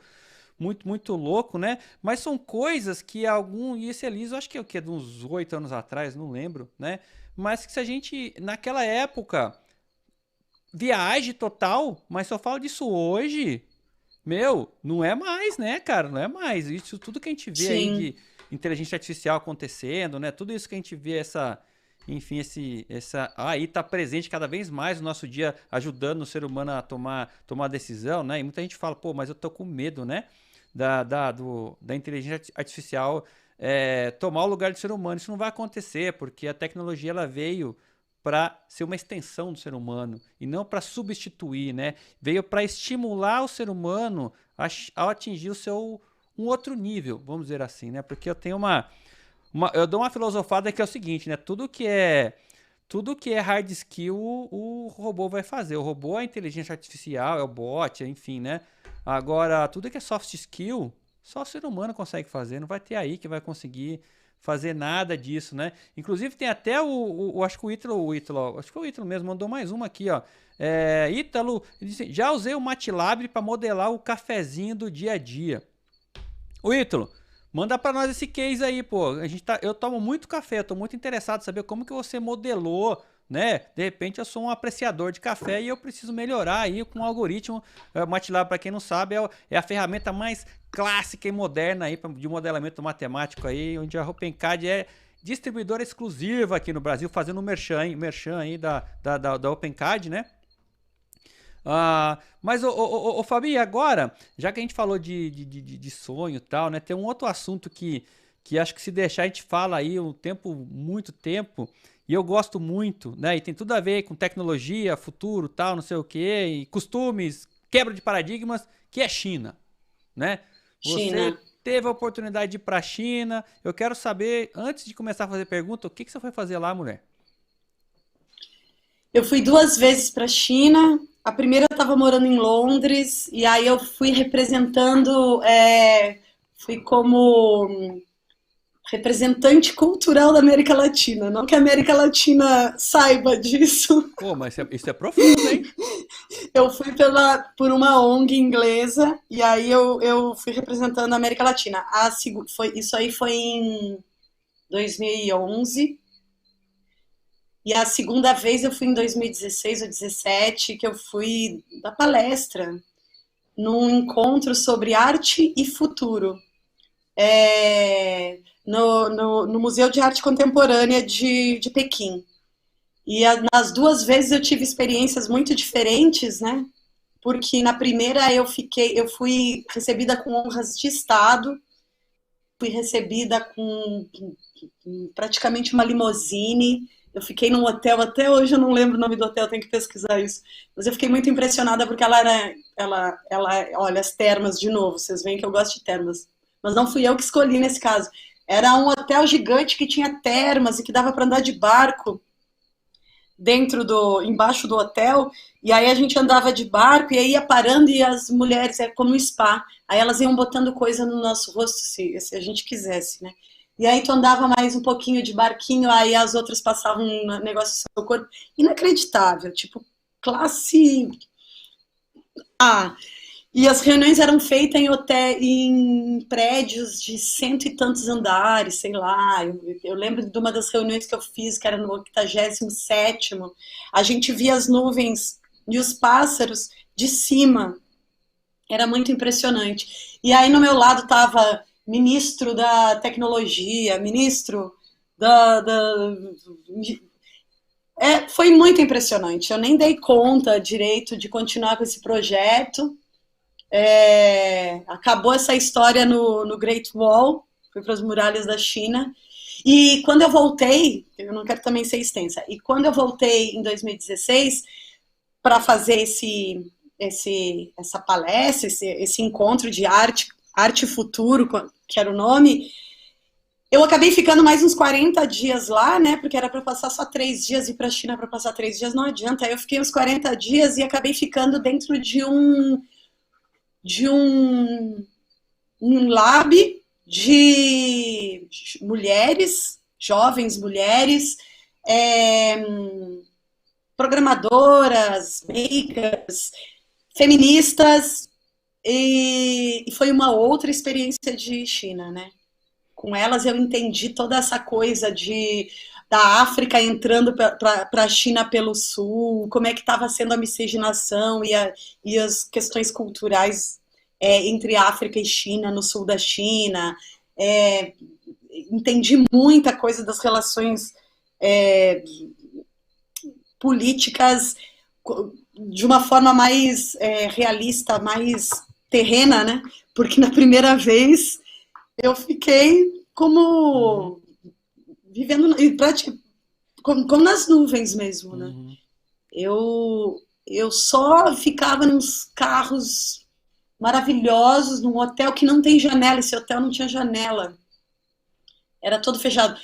louco, né? Mas são coisas que e esse Elise, eu acho que é o quê? De uns 8 anos atrás, não lembro, né? Mas que se a gente, naquela época, viagem total, mas só falo disso hoje, não é mais, né, cara? Não é mais. Isso tudo que a gente vê aí de inteligência artificial acontecendo, né? Tudo isso que a gente vê enfim, aí tá presente cada vez mais no nosso dia, ajudando o ser humano a tomar decisão, né? E muita gente fala, pô, mas eu tô com medo, né? Da inteligência artificial tomar o lugar do ser humano. Isso não vai acontecer, porque a tecnologia ela veio para ser uma extensão do ser humano e não para substituir, né? Veio para estimular o ser humano a atingir um outro nível, vamos dizer assim, né? Porque eu tenho eu dou uma filosofada que é o seguinte, né? Tudo que é tudo que é hard skill o robô vai fazer. O robô é a inteligência artificial, é o bot, enfim, né? Agora, tudo que é soft skill, só o ser humano consegue fazer. Não vai ter aí que vai conseguir fazer nada disso, né? Inclusive tem até acho que acho que o Ítalo mesmo mandou mais uma aqui, ó. Ítalo, ele disse, já usei o MATLAB para modelar o cafezinho do dia a dia. O Ítalo, manda pra nós esse case aí, pô. Eu tomo muito café, eu tô muito interessado em saber como que você modelou, né? De repente eu sou um apreciador de café e eu preciso melhorar aí com o algoritmo. O MATLAB, para quem não sabe, é a ferramenta mais clássica e moderna aí de modelamento matemático aí, onde a OpenCAD é distribuidora exclusiva aqui no Brasil, fazendo um merchan aí da OpenCAD, né? Mas, Fabi, agora, já que a gente falou de sonho e tal, né? Tem um outro assunto que acho que se deixar a gente fala aí muito tempo, e eu gosto muito, né? E tem tudo a ver com tecnologia, futuro, tal, não sei o quê, e costumes, quebra de paradigmas, que é China, né? Você China. teve a oportunidade de ir para a China. Eu quero saber, antes de começar a fazer pergunta, o que você foi fazer lá, mulher? Eu fui 2 vezes para a China. A primeira eu estava morando em Londres, e aí eu fui representando, fui como representante cultural da América Latina. Não que a América Latina saiba disso. Pô, mas isso é profundo, hein? Eu fui por uma ONG inglesa, e aí eu fui representando a América Latina. Isso aí foi em 2011. E a segunda vez eu fui em 2016 ou 2017, que eu fui dar palestra num encontro sobre arte e futuro, no Museu de Arte Contemporânea de Pequim. E nas 2 vezes eu tive experiências muito diferentes, né? Porque na primeira eu fui recebida com honras de Estado, fui recebida com praticamente uma limusine. Eu fiquei num hotel, até hoje eu não lembro o nome do hotel, tenho que pesquisar isso. Mas eu fiquei muito impressionada porque olha, as termas de novo, vocês veem que eu gosto de termas. Mas não fui eu que escolhi nesse caso. Era um hotel gigante que tinha termas e que dava para andar de barco embaixo do hotel, e aí a gente andava de barco e aí ia parando e as mulheres, é como um spa, aí elas iam botando coisa no nosso rosto se a gente quisesse, né? E aí tu andava mais um pouquinho de barquinho, aí as outras passavam um negócio no seu corpo. Inacreditável, tipo, classe A. E as reuniões eram feitas em prédios de cento e tantos andares, sei lá. Eu lembro de uma das reuniões que eu fiz, que era no 87º. A gente via as nuvens e os pássaros de cima. Era muito impressionante. E aí no meu lado estava ministro da tecnologia, ministro foi muito impressionante. Eu nem dei conta direito de continuar com esse projeto. Acabou essa história no Great Wall, fui para as muralhas da China. E quando eu voltei, eu não quero também ser extensa, e quando eu voltei em 2016 para fazer essa palestra, esse encontro de arte e futuro, que era o nome, eu acabei ficando mais uns 40 dias lá, né? Porque era para passar só 3 dias, ir para a China para passar 3 dias não adianta. Aí eu fiquei uns 40 dias e acabei ficando dentro de um lab de mulheres, jovens mulheres, programadoras, makers, feministas, e foi uma outra experiência de China, né? Com elas eu entendi toda essa coisa da África entrando para a China pelo sul, como é que estava sendo a miscigenação e as questões culturais entre África e China, no sul da China. Entendi muita coisa das relações políticas de uma forma mais realista, mais terrena, né? Porque na primeira vez eu fiquei como vivendo como nas nuvens mesmo, né? Uhum. Eu só ficava nos carros maravilhosos, num hotel que não tem janela. Esse hotel não tinha janela. Era todo fechado.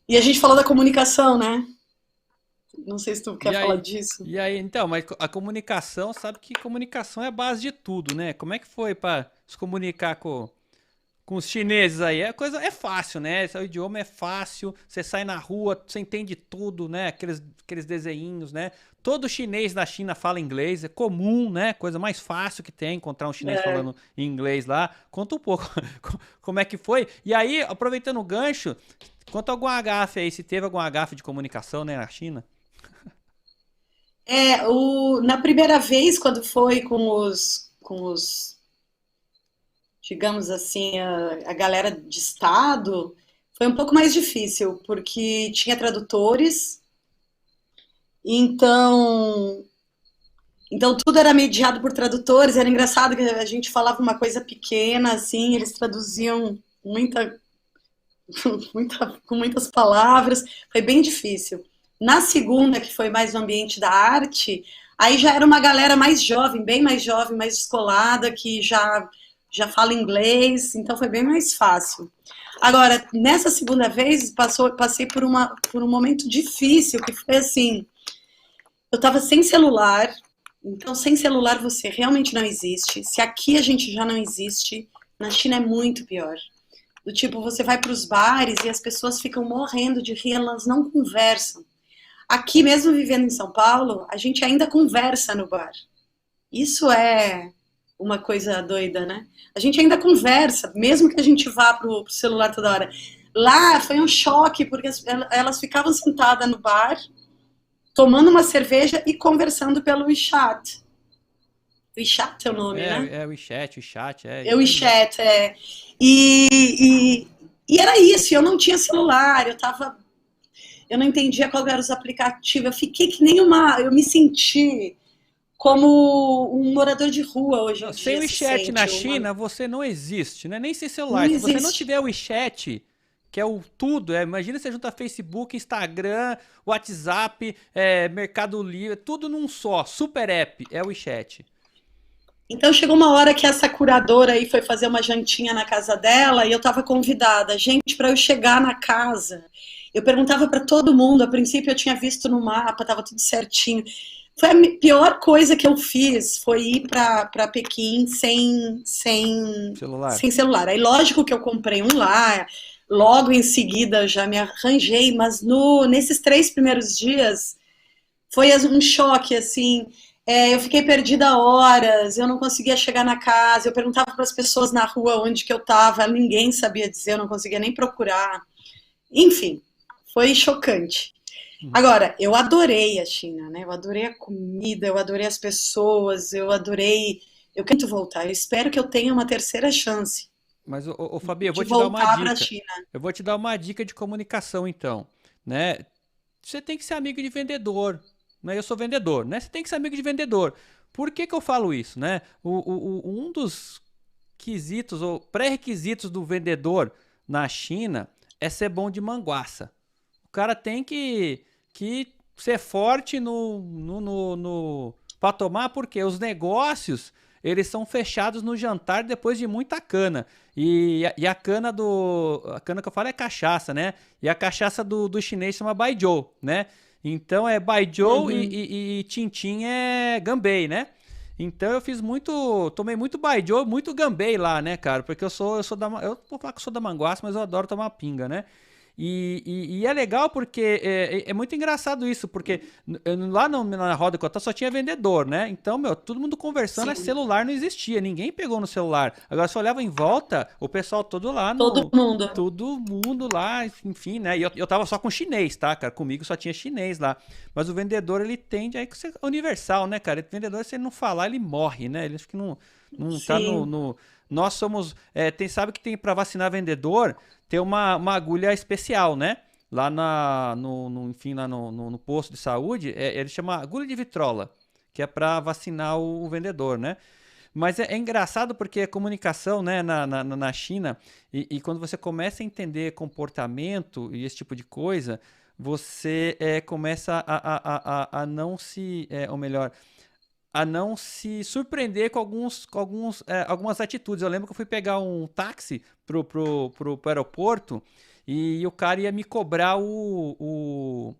E a gente falou da comunicação, né? Não sei se tu E quer falar aí, disso. e aí, então, mas a comunicação, sabe que comunicação é a base de tudo, né? Como é que foi para se comunicar com os chineses aí? É coisa, é fácil, né? O idioma é fácil, você sai na rua, você entende tudo, né? Aqueles desenhinhos, né? Todo chinês na China fala inglês, é comum, né? Coisa mais fácil que tem encontrar um chinês É, falando inglês lá. Conta um pouco como é que foi. E aí, aproveitando o gancho, conta algum agafe aí, se teve algum agafe de comunicação, né, na China. na primeira vez, quando foi digamos assim, a galera de estado, foi um pouco mais difícil, porque tinha tradutores, então, então tudo era mediado por tradutores, era engraçado que a gente falava uma coisa pequena, assim, eles traduziam com muitas palavras, foi bem difícil. Na segunda, que foi mais no ambiente da arte, aí já era uma galera mais jovem, bem mais jovem, mais descolada, que já fala inglês, então foi bem mais fácil. Agora, nessa segunda vez, passei por um momento difícil, que foi assim, eu estava sem celular, então sem celular você realmente não existe. Se aqui a gente já não existe, na China é muito pior. Do tipo, você vai para os bares e as pessoas ficam morrendo de rir, elas não conversam. Aqui, mesmo vivendo em São Paulo, a gente ainda conversa no bar. Isso é uma coisa doida, né? A gente ainda conversa, mesmo que a gente vá pro celular toda hora. Lá foi um choque, porque elas ficavam sentadas no bar, tomando uma cerveja e conversando pelo WeChat. WeChat é o nome, né? É o chat, é É o isso aí mesmo. WeChat, é. E, e, e era isso, eu não tinha celular, eu não entendia qual eram os aplicativos, eu fiquei que nem uma, eu me senti como um morador de rua hoje Não, em sem o dia se WeChat na sente, China, você não existe, né? Nem sem não celular. Se você não existe. tiver o WeChat, que é o tudo, imagina você junta Facebook, Instagram, WhatsApp, Mercado Livre, tudo num só, super app, é o WeChat. Então chegou uma hora que essa curadora aí foi fazer uma jantinha na casa dela e eu estava convidada. Gente, para eu chegar na casa, eu perguntava para todo mundo. A princípio eu tinha visto no mapa, estava tudo certinho. Foi a pior coisa que eu fiz, foi ir para Pequim Celular. sem celular. Aí lógico que eu comprei um lá, logo em seguida eu já me arranjei, mas nesses 3 primeiros dias foi um choque, assim. Eu fiquei perdida horas, eu não conseguia chegar na casa, eu perguntava para as pessoas na rua onde que eu estava, ninguém sabia dizer, eu não conseguia nem procurar. Enfim, foi chocante. Agora, eu adorei a China, né? Eu adorei a comida, eu adorei as pessoas, eu adorei. Eu quero muito voltar. Eu espero que eu tenha uma terceira chance Mas, Fabi, eu vou de te dar uma voltar para a dica. China. Eu vou te dar uma dica de comunicação, então, né? Você tem que ser amigo de vendedor, né? Eu sou vendedor, né? Você tem que ser amigo de vendedor. Por que que eu falo isso, né? Um dos quesitos ou pré-requisitos do vendedor na China é ser bom de manguaça. O cara tem que ser forte para tomar, porque os negócios eles são fechados no jantar depois de muita cana. E a cana a cana que eu falo é cachaça, né? E a cachaça do chinês chama Baijiu, né? Então é Baijiu Uhum. e Tintin é Gambei, né? Então eu tomei muito Baijiu, muito Gambei lá, né, cara? Porque eu vou falar que eu sou da Manguaça, mas eu adoro tomar pinga, né? E é legal porque é muito engraçado isso, porque lá na roda que eu tava só tinha vendedor, né? Então, meu, todo mundo conversando, Sim, celular não existia, ninguém pegou no celular. Agora, se eu olhava em volta, o pessoal todo lá todo no. mundo. Todo mundo lá, enfim, né? E eu tava só com chinês, tá, cara? Comigo só tinha chinês lá. Mas o vendedor, ele tende aí que ser universal, né, cara? O vendedor, se ele não falar, ele morre, né? Ele acha que não tá Sim. nós somos. Sabe que tem para vacinar vendedor, tem uma agulha especial, né? Lá enfim, lá no posto de saúde, ele chama agulha de vitrola, que é para vacinar o vendedor, né? Mas é engraçado porque a comunicação, né, na China, e quando você começa a entender comportamento e esse tipo de coisa, você começa a não se, ou melhor, a não se surpreender com algumas atitudes. Eu lembro que eu fui pegar um táxi pro aeroporto e o cara ia me cobrar o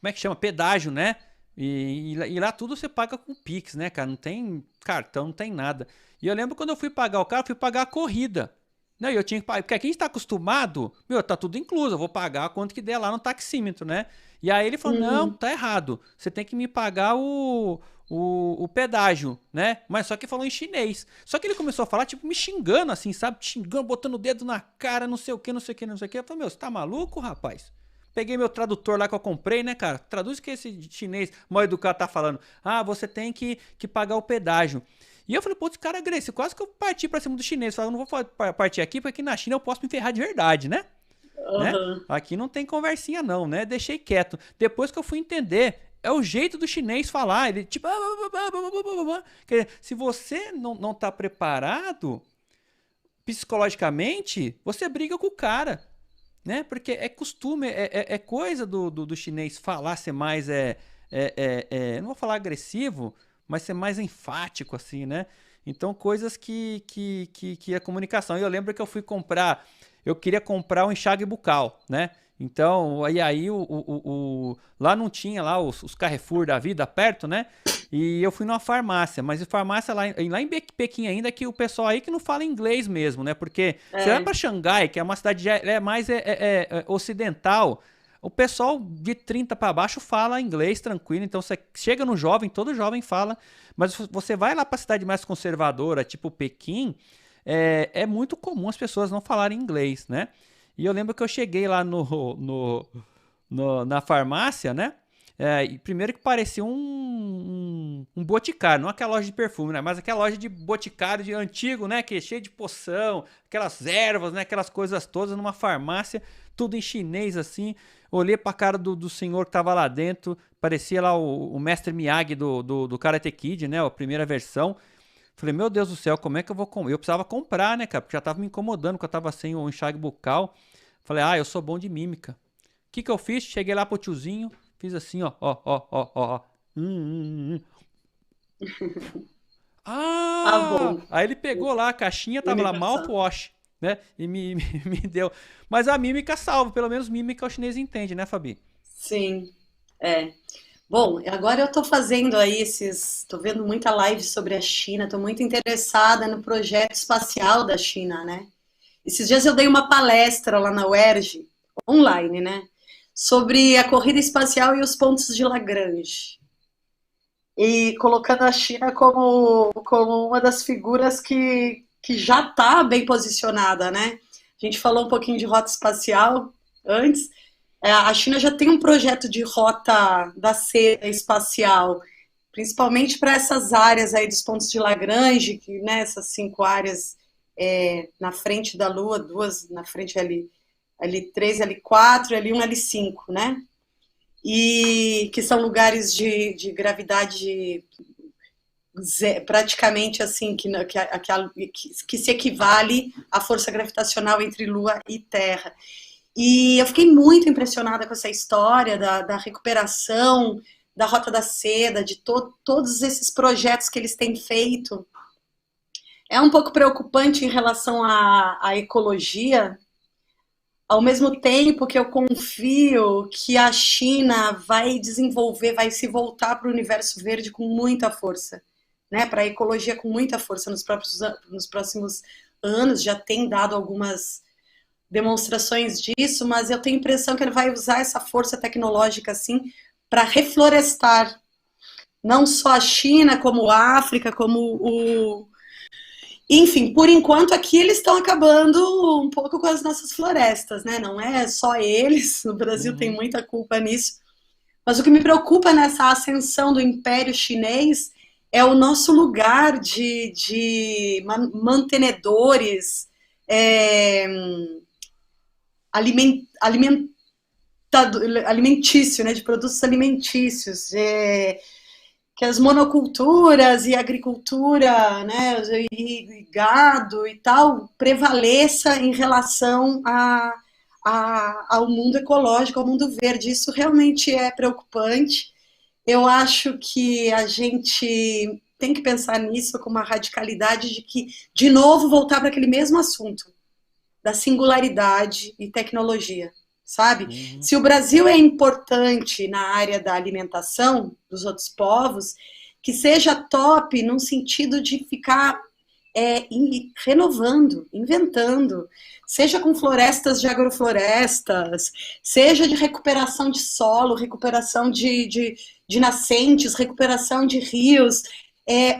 como é que chama? Pedágio, né? E lá tudo você paga com Pix, né, cara? Não tem cartão, não tem nada. E eu lembro quando eu fui pagar o carro, eu fui pagar a corrida. Né? E eu tinha que pagar, porque aqui a gente tá acostumado, meu, tá tudo incluso, eu vou pagar quanto que der lá no taxímetro, né? E aí ele falou, não, tá errado, você tem que me pagar o pedágio, né? Mas só que falou em chinês. Só que ele começou a falar, tipo, me xingando assim, sabe? Xingando, botando o dedo na cara, não sei o que, não sei o que, não sei o que. Eu falei, meu, você tá maluco, rapaz? Peguei meu tradutor lá que eu comprei, né, cara? Traduz o que esse chinês mal educado tá falando. Ah, você tem que pagar o pedágio. E eu falei, pô, esse cara é agressivo. Quase que eu parti pra cima do chinês. Falei, eu não vou partir aqui, porque aqui na China eu posso me ferrar de verdade, né? Né? Aqui não tem conversinha não, né? Deixei quieto. Depois que eu fui entender, é o jeito do chinês falar. Ele tipo... Se você não tá preparado psicologicamente, você briga com o cara. Né? Porque é costume, é coisa do chinês falar, ser mais, não vou falar agressivo, mas ser mais enfático, assim, né? Então, coisas que é comunicação. E eu lembro que eu queria comprar um enxágue bucal, né? Então, aí lá não tinha lá os Carrefour da vida perto, né? E eu fui numa farmácia, mas farmácia lá em Pequim ainda, que o pessoal aí que não fala inglês mesmo, né? Porque você vai pra Xangai, que é uma cidade mais ocidental, o pessoal de 30 para baixo fala inglês tranquilo, então você chega no jovem, todo jovem fala, mas você vai lá pra cidade mais conservadora, tipo Pequim, é muito comum as pessoas não falarem inglês, né? E eu lembro que eu cheguei lá na farmácia, né? Primeiro que parecia um boticário, não aquela loja de perfume, né? Mas aquela loja de boticário de antigo, né? Que é cheio de poção, aquelas ervas, né? Aquelas coisas todas numa farmácia, tudo em chinês assim. Olhei pra cara do senhor que tava lá dentro, parecia lá o mestre Miyagi do Karate Kid, né? A primeira versão. Falei, meu Deus do céu, como é que eu vou comer? Eu precisava comprar, né, cara? Porque já tava me incomodando, porque eu tava sem o enxágue bucal. Falei, eu sou bom de mímica. O que eu fiz? Cheguei lá pro tiozinho, fiz assim, ó. Bom. Aí ele pegou lá a caixinha, tava lá mouthwash, né? E me deu. Mas a mímica salva, pelo menos mímica o chinês entende, né, Fabi? Sim, Bom, agora eu estou fazendo aí estou vendo muita live sobre a China, estou muito interessada no projeto espacial da China, né? Esses dias eu dei uma palestra lá na UERJ, online, né? Sobre a corrida espacial e os pontos de Lagrange. E colocando a China como uma das figuras que já está bem posicionada, né? A gente falou um pouquinho de rota espacial antes. A China já tem um projeto de rota da seda espacial, principalmente para essas áreas aí dos pontos de Lagrange, que, né, essas 5 áreas na frente da Lua, 2 na frente L3, L4, L1, L5, né? E que são lugares de gravidade praticamente assim, que se equivale à força gravitacional entre Lua e Terra. E eu fiquei muito impressionada com essa história da recuperação, da Rota da Seda, de todos esses projetos que eles têm feito. É um pouco preocupante em relação à ecologia, ao mesmo tempo que eu confio que a China vai desenvolver, vai se voltar para o universo verde com muita força, né? Para a ecologia com muita força nos próximos anos, já tem dado algumas demonstrações disso, mas eu tenho a impressão que ele vai usar essa força tecnológica assim para reflorestar não só a China, como a África, como enfim, por enquanto aqui eles estão acabando um pouco com as nossas florestas, né? Não é só eles, o Brasil tem muita culpa nisso, mas o que me preocupa nessa ascensão do Império Chinês é o nosso lugar de mantenedores, alimentício, né, de produtos alimentícios, que as monoculturas e agricultura, né, e gado e tal, prevaleça em relação ao mundo ecológico, ao mundo verde. Isso realmente é preocupante. Eu acho que a gente tem que pensar nisso com uma radicalidade de que, de novo, voltar para aquele mesmo assunto da singularidade e tecnologia, sabe? Uhum. Se o Brasil é importante na área da alimentação dos outros povos, que seja top num sentido de ficar renovando, inventando, seja com florestas de agroflorestas, seja de recuperação de solo, recuperação de nascentes, recuperação de rios,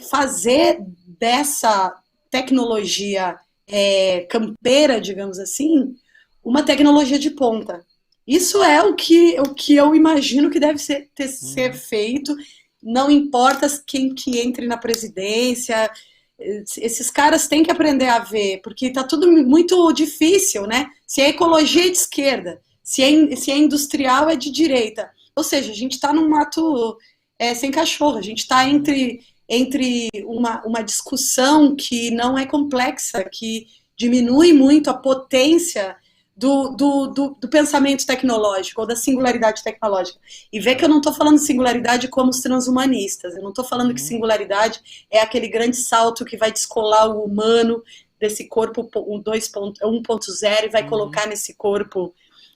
fazer dessa tecnologia campeira, digamos assim, uma tecnologia de ponta. Isso é o que eu imagino que deve ser feito, não importa quem que entre na presidência. Esses caras têm que aprender a ver, porque está tudo muito difícil, né? Se a ecologia é de esquerda, se é industrial é de direita. Ou seja, a gente está num mato sem cachorro, a gente está entre uma discussão que não é complexa, que diminui muito a potência do pensamento tecnológico, ou da singularidade tecnológica. E vê que eu não estou falando singularidade como os transhumanistas, eu não estou falando que singularidade é aquele grande salto que vai descolar o humano desse corpo 1.0 e vai colocar nesse corpo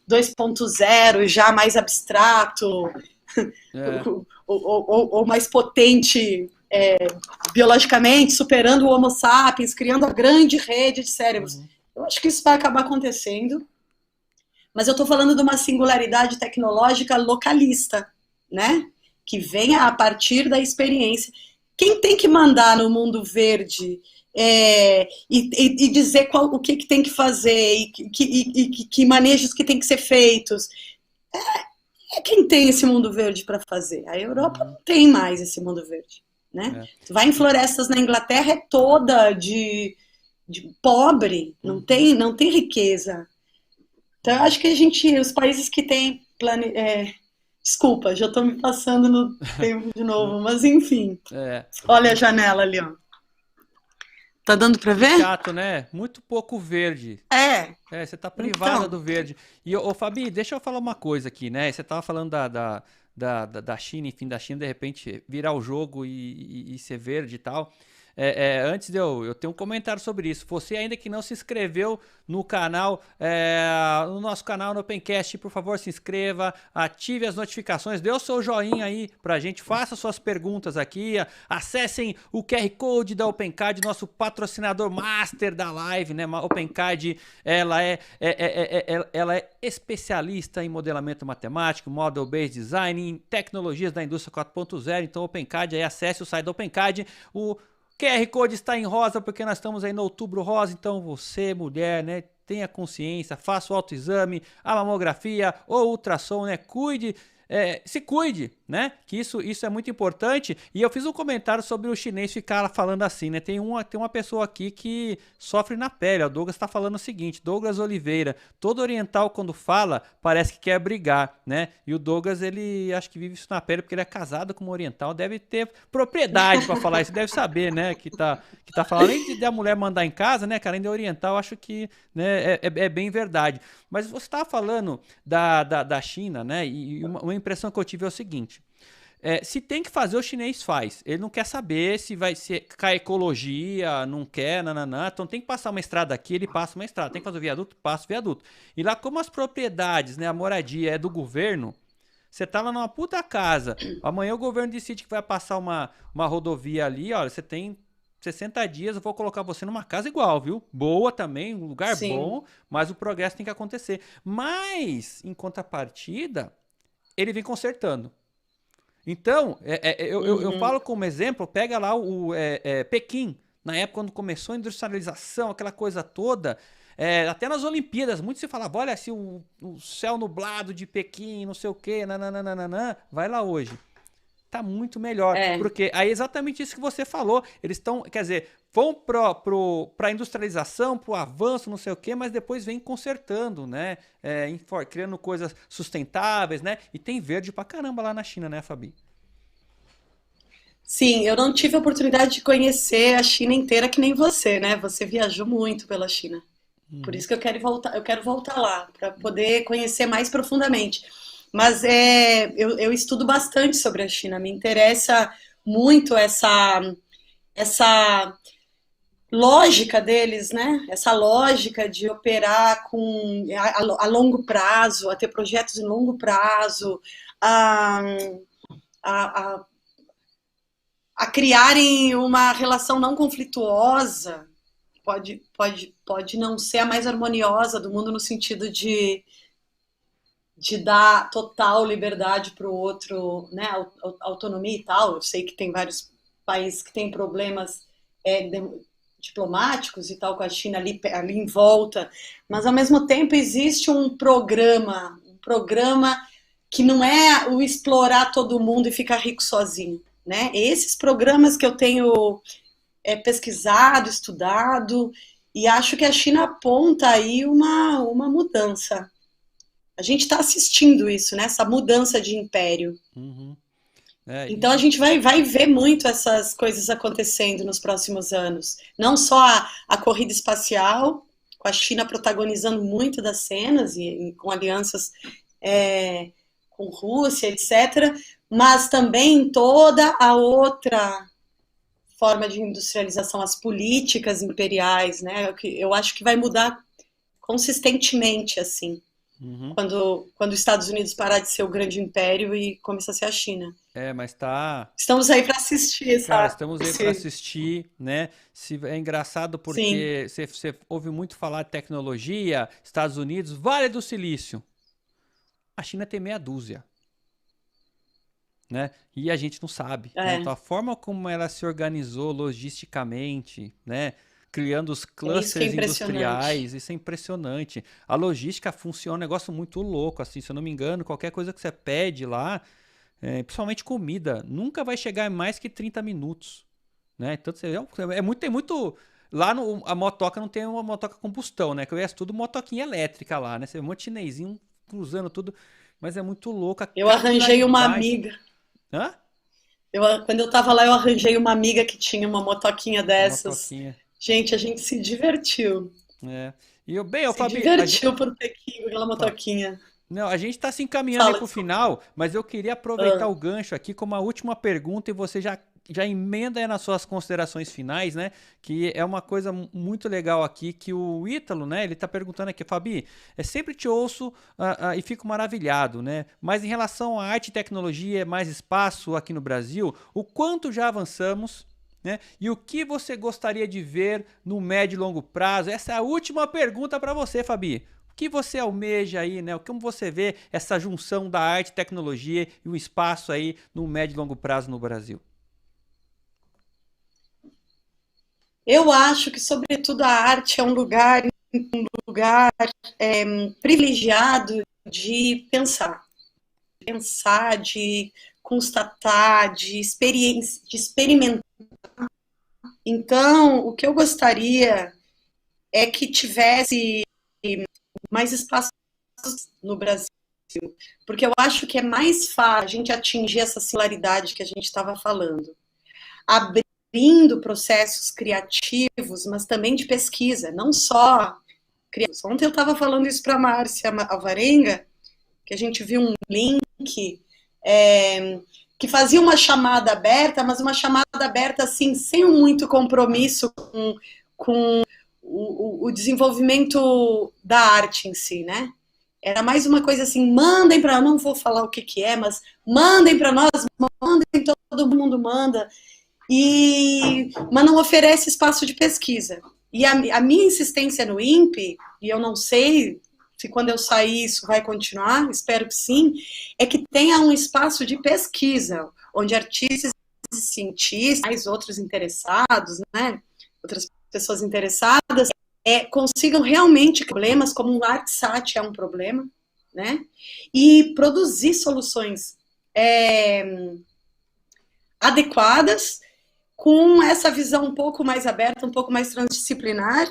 2.0, já mais abstrato, ou mais potente biologicamente, superando o Homo sapiens, criando a grande rede de cérebros. Eu acho que isso vai acabar acontecendo, mas eu estou falando de uma singularidade tecnológica localista, né? Que venha a partir da experiência. Quem tem que mandar no mundo verde e dizer o que tem que fazer e que manejos que tem que ser feitos é quem tem esse mundo verde para fazer. A Europa não tem mais esse mundo verde, né? Tu vai em florestas na Inglaterra, é toda de pobre, não tem riqueza. Então, eu acho que os países que têm desculpa, já estou me passando no tempo de novo, mas enfim. Olha a janela ali, ó. Tá dando para ver? Chato, né? Muito pouco verde. Você tá privada do verde. E, Fabi, deixa eu falar uma coisa aqui, né? Você tava falando da China, enfim, da China, de repente, virar o jogo e ser verde e tal. Antes de eu ter um comentário sobre isso, você ainda que não se inscreveu no canal, no nosso canal no Opencast, por favor se inscreva, ative as notificações, dê o seu joinha aí pra gente, faça suas perguntas aqui, acessem o QR Code da Opencard, nosso patrocinador master da live, né? Opencard, ela é especialista em modelamento matemático, model-based design, em tecnologias da indústria 4.0, então Opencard, aí acesse o site da Opencard, o QR Code está em rosa porque nós estamos aí no Outubro Rosa, então você, mulher, né, tenha consciência, faça o autoexame, a mamografia, o ultrassom, né, se cuide, né, que isso é muito importante. E eu fiz um comentário sobre o chinês ficar falando assim, né, tem uma pessoa aqui que sofre na pele, o Douglas está falando o seguinte, Douglas Oliveira, todo oriental quando fala parece que quer brigar, né, e o Douglas, ele acho que vive isso na pele porque ele é casado com uma oriental, deve ter propriedade para falar isso, deve saber, né, que tá falando, além de a mulher mandar em casa, né, cara, ainda é oriental, acho que, né, é bem verdade. Mas você estava falando da China, né, e uma impressão que eu tive é o seguinte, se tem que fazer, o chinês faz. Ele não quer saber se vai ser com a ecologia, não quer, nananã. Então tem que passar uma estrada aqui, ele passa uma estrada. Tem que fazer o viaduto, passa o viaduto. E lá, como as propriedades, né, a moradia é do governo, você tá lá numa puta casa. Amanhã o governo decide que vai passar uma rodovia ali, olha, você tem 60 dias, eu vou colocar você numa casa igual, viu? Boa também, um lugar bom, mas o progresso tem que acontecer. Mas, em contrapartida, ele vem consertando. Então, eu falo como exemplo, pega lá Pequim, na época quando começou a industrialização, aquela coisa toda, até nas Olimpíadas, muito se falava, olha, se o céu nublado de Pequim, não sei o quê, nananana, vai lá hoje. Tá muito melhor, porque aí é exatamente isso que você falou, eles estão, quer dizer, vão para a industrialização, para o avanço, não sei o quê, mas depois vem consertando, né, criando coisas sustentáveis, né, e tem verde pra caramba lá na China, né, Fabi? Sim, eu não tive a oportunidade de conhecer a China inteira que nem você, né? Você viajou muito pela China. Por isso que eu quero voltar lá, para poder conhecer mais profundamente. Mas eu estudo bastante sobre a China, me interessa muito essa lógica deles, né? Essa lógica de operar a longo prazo, a ter projetos em longo prazo, a, a, a criarem uma relação não conflituosa, pode não ser a mais harmoniosa do mundo no sentido de dar total liberdade para o outro, né, autonomia e tal. Eu sei que tem vários países que têm problemas diplomáticos e tal com a China ali em volta, mas ao mesmo tempo existe um programa que não é o explorar todo mundo e ficar rico sozinho, né? Esses programas que eu tenho pesquisado, estudado, e acho que a China aponta aí uma mudança. A gente está assistindo isso, né? Essa mudança de império. Uhum. Então a gente vai ver muito essas coisas acontecendo nos próximos anos. Não só a corrida espacial, com a China protagonizando muito das cenas e com alianças com Rússia, etc., mas também toda a outra forma de industrialização, as políticas imperiais, né? Eu acho que vai mudar consistentemente, assim, quando os Estados Unidos parar de ser o grande império e começar a ser a China. Mas tá. Estamos aí para assistir, sabe? Cara, estamos aí para assistir, né? É engraçado porque você ouve muito falar de tecnologia, Estados Unidos, Vale do Silício. A China tem meia dúzia, né? E a gente não sabe. Né? Então, a forma como ela se organizou logisticamente, né? Criando os clusters industriais, isso é impressionante. A logística funciona, um negócio muito louco, assim, se eu não me engano, qualquer coisa que você pede lá, principalmente comida, nunca vai chegar em mais que 30 minutos, né? Então, tem muito... Lá a motoca não tem uma motoca combustão, né? Que eu ia tudo motoquinha elétrica lá, né? Você vê um monte de chinesinho cruzando tudo, mas é muito louco. Eu arranjei uma amiga. Hã? Quando eu tava lá, eu arranjei uma amiga que tinha uma motoquinha dessas. Motoquinha. Gente, a gente se divertiu. E eu, Fabi, divertiu por Pequim, aquela motoquinha. Não, a gente está se encaminhando aí para o final, mas eu queria aproveitar o gancho aqui com uma última pergunta e você já emenda aí nas suas considerações finais, né? Que é uma coisa muito legal aqui que o Ítalo, né? Ele está perguntando aqui, Fabi, sempre te ouço e fico maravilhado, né? Mas em relação à arte e tecnologia, mais espaço aqui no Brasil, o quanto já avançamos, né? E o que você gostaria de ver no médio e longo prazo? Essa é a última pergunta para você, Fabi. O que você almeja aí, né? Como você vê essa junção da arte, tecnologia e o espaço aí no médio e longo prazo no Brasil? Eu acho que, sobretudo, a arte é um lugar privilegiado de pensar, de constatar, de experimentar. Então, o que eu gostaria é que tivesse mais espaços no Brasil, porque eu acho que é mais fácil a gente atingir essa singularidade que a gente estava falando, abrindo processos criativos, mas também de pesquisa, não só criativos. Ontem eu estava falando isso para a Márcia Alvarenga, que a gente viu um link que fazia uma chamada aberta, mas uma chamada aberta assim, sem muito compromisso com o desenvolvimento da arte em si, né? Era mais uma coisa assim, mandem para, não vou falar o que é, mas mandem para nós, mandem, todo mundo manda, mas não oferece espaço de pesquisa. E a minha insistência no INPE, e eu não sei se quando eu sair isso vai continuar, espero que sim, é que tenha um espaço de pesquisa, onde artistas e cientistas, mais outros interessados, né, outras pessoas interessadas, consigam realmente problemas, como o ArtSat é um problema, né, e produzir soluções adequadas, com essa visão um pouco mais aberta, um pouco mais transdisciplinar,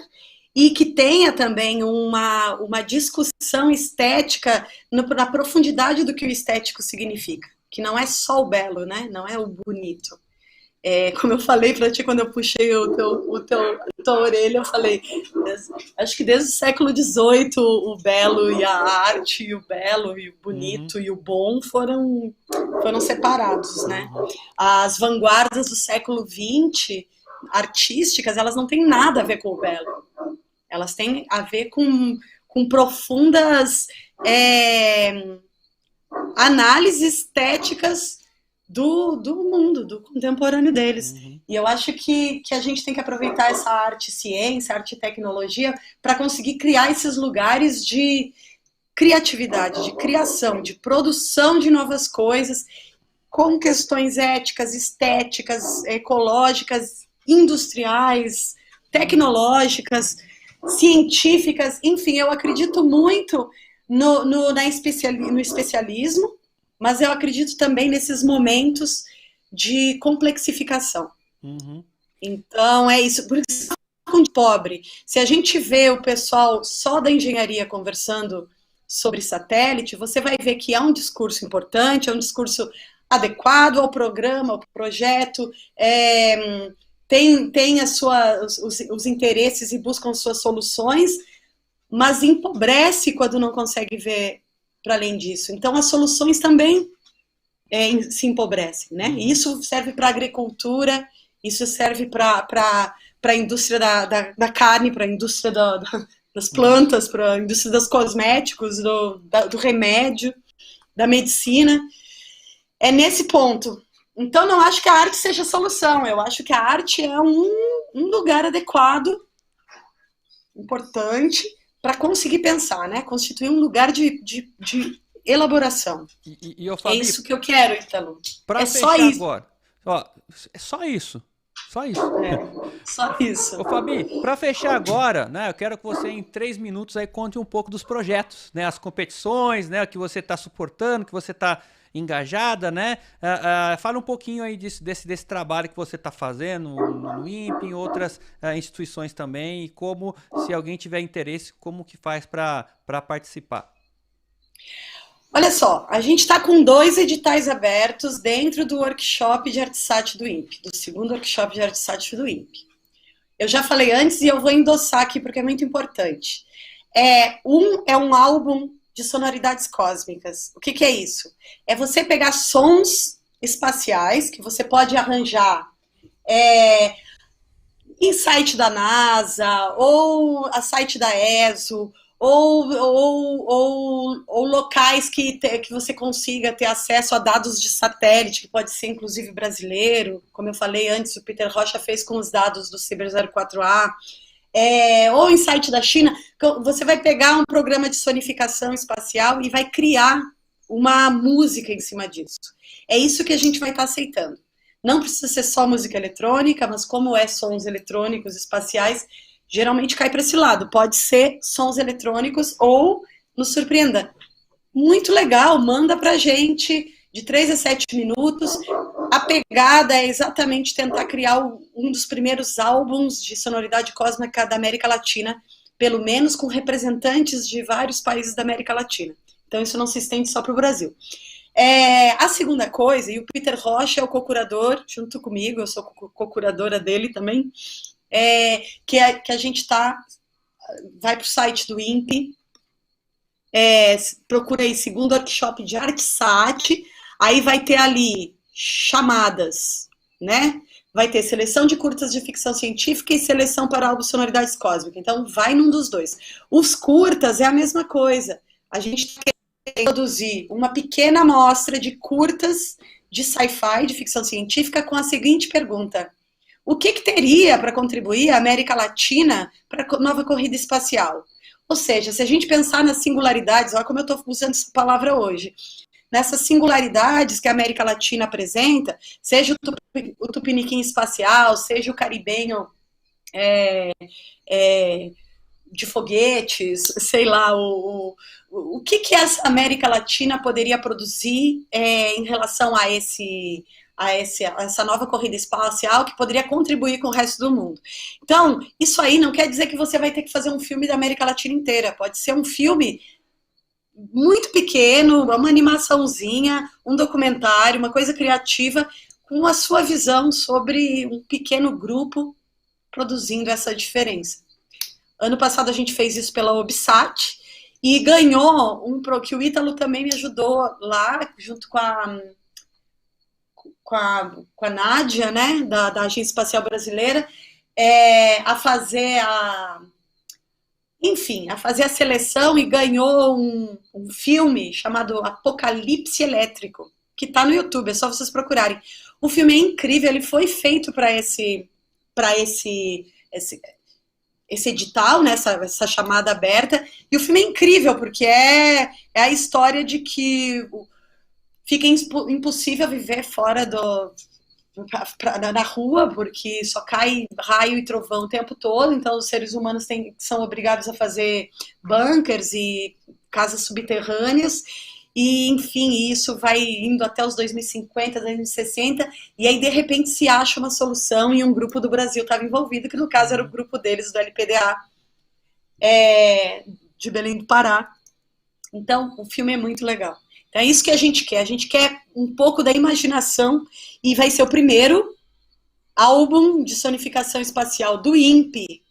e que tenha também uma discussão estética na profundidade do que o estético significa, que não é só o belo, né? Não é o bonito. Como eu falei para ti quando eu puxei a tua orelha, eu falei, acho que desde o século XVIII o belo e a arte, e o belo e o bonito e o bom foram separados, né? As vanguardas do século XX artísticas, elas não têm nada a ver com o belo. Elas têm a ver com profundas análises estéticas do mundo, do contemporâneo deles. Uhum. E eu acho que a gente tem que aproveitar essa arte-ciência, arte-tecnologia, para conseguir criar esses lugares de criatividade, de criação, de produção de novas coisas, com questões éticas, estéticas, ecológicas, industriais, tecnológicas, científicas, enfim, eu acredito muito no especialismo, mas eu acredito também nesses momentos de complexificação. Uhum. Então, é isso. Por isso, pobre. Se a gente vê o pessoal só da engenharia conversando sobre satélite, você vai ver que há um discurso importante, é um discurso adequado ao programa, ao projeto, tem os interesses e buscam suas soluções, mas empobrece quando não consegue ver para além disso. Então, as soluções também se empobrecem, né? E isso serve para a agricultura, isso serve para a indústria da carne, para a indústria das plantas, para a indústria dos cosméticos, do remédio, da medicina. É nesse ponto. Então, não acho que a arte seja a solução. Eu acho que a arte é um lugar adequado, importante, para conseguir pensar, né? Constituir um lugar de elaboração. Fabi, é isso que eu quero, Ítalo. Para fechar agora, é só isso. Só isso. Só isso. Ô, Fabi, para fechar agora, né, eu quero que você em 3 minutos aí conte um pouco dos projetos, né, as competições, né, que você está suportando, que você está engajada, né? Fala um pouquinho aí desse trabalho que você está fazendo no INPE, em outras instituições também, e como, se alguém tiver interesse, como que faz para participar. Olha só, a gente está com 2 editais abertos dentro do workshop de ArtSat do INPE, do segundo workshop de ArtSat do INPE. Eu já falei antes e eu vou endossar aqui porque é muito importante. É um álbum de sonoridades cósmicas. O que é isso? É você pegar sons espaciais que você pode arranjar em site da NASA, ou a site da ESO, ou locais que você consiga ter acesso a dados de satélite, que pode ser inclusive brasileiro, como eu falei antes, o Peter Rocha fez com os dados do Ciber 04A, ou em site da China. Você vai pegar um programa de sonificação espacial e vai criar uma música em cima disso. É isso que a gente vai estar aceitando. Não precisa ser só música eletrônica, mas como sons eletrônicos espaciais, geralmente cai para esse lado. Pode ser sons eletrônicos ou nos surpreenda. Muito legal, manda pra gente de 3 a 7 minutos. A pegada é exatamente tentar criar um dos primeiros álbuns de sonoridade cósmica da América Latina, pelo menos com representantes de vários países da América Latina. Então isso não se estende só para o Brasil. A segunda coisa, e o Peter Rocha é o co-curador, junto comigo, eu sou co-curadora dele também, que a gente vai para o site do INPE, procura aí segundo workshop de ArtSat, aí vai ter ali chamadas, né? Vai ter seleção de curtas de ficção científica e seleção para álbum sonoridades cósmicas. Então, vai num dos dois. Os curtas é a mesma coisa. A gente quer produzir uma pequena amostra de curtas de sci-fi, de ficção científica, com a seguinte pergunta: o que teria para contribuir a América Latina para a nova corrida espacial? Ou seja, se a gente pensar nas singularidades, olha como eu estou usando essa palavra hoje, nessas singularidades que a América Latina apresenta, seja o tupiniquim espacial, seja o caribenho de foguetes, sei lá, o que essa América Latina poderia produzir em relação a essa nova corrida espacial que poderia contribuir com o resto do mundo. Então, isso aí não quer dizer que você vai ter que fazer um filme da América Latina inteira, pode ser um filme muito pequeno, uma animaçãozinha, um documentário, uma coisa criativa, com a sua visão sobre um pequeno grupo produzindo essa diferença. Ano passado a gente fez isso pela OBSAT e ganhou que o Ítalo também me ajudou lá, junto com com a Nádia, né, da Agência Espacial Brasileira, a fazer a fazer a seleção e ganhou um filme chamado Apocalipse Elétrico, que está no YouTube, é só vocês procurarem. O filme é incrível, ele foi feito para esse edital, né, essa chamada aberta, e o filme é incrível, porque é a história de que fica impossível viver fora na rua, porque só cai raio e trovão o tempo todo, então os seres humanos são obrigados a fazer bunkers e casas subterrâneas, e enfim, isso vai indo até os 2050, 2060, e aí de repente se acha uma solução e um grupo do Brasil estava envolvido, que no caso era o grupo deles do LPDA, de Belém do Pará. Então o filme é muito legal. Então é isso que a gente quer um pouco da imaginação, e vai ser o primeiro álbum de sonificação espacial do INPE,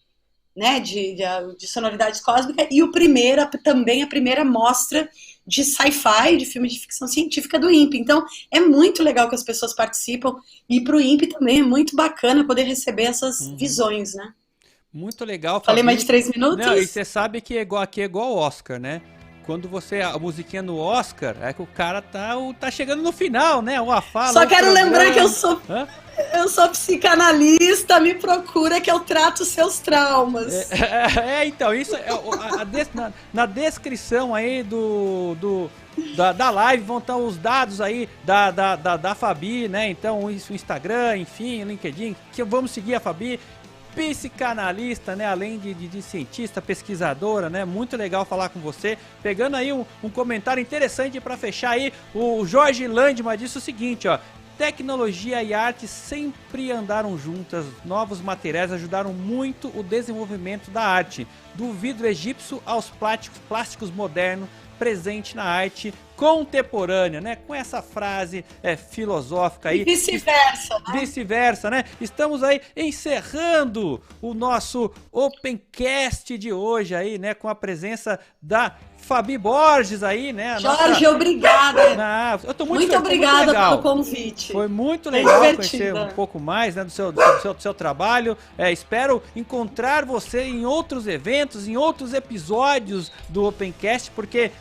né, de sonoridades cósmicas, e também a primeira mostra de sci-fi, de filme de ficção científica do INPE. Então, é muito legal que as pessoas participam, e para o INPE também é muito bacana poder receber essas visões, né? Muito legal. Falei mais de 3 minutos? Não, e você sabe que aqui é igual ao Oscar, né? Quando a musiquinha no Oscar, é que o cara tá chegando no final, né? Uma fala. Só quero lembrar que eu sou psicanalista, me procura que eu trato seus traumas. Então, isso na descrição aí da live vão estar os dados aí da Fabi, né? Então, isso, o Instagram, enfim, o LinkedIn, que vamos seguir a Fabi. Psicanalista, né? Além de cientista, pesquisadora, né? Muito legal falar com você. Pegando aí um comentário interessante para fechar aí, o Jorge Landman disse o seguinte, ó: tecnologia e arte sempre andaram juntas, novos materiais ajudaram muito o desenvolvimento da arte, do vidro egípcio aos plásticos modernos, presente na arte contemporânea, né? Com essa frase filosófica aí. E vice-versa, né? Vice-versa, né? Estamos aí encerrando o nosso Opencast de hoje aí, né? Com a presença da Fabi Borges aí, né? Jorge, obrigada. Eu tô muito obrigada pelo convite. Foi muito legal conhecer um pouco mais, né, do seu trabalho. Espero encontrar você em outros eventos, em outros episódios do Opencast, porque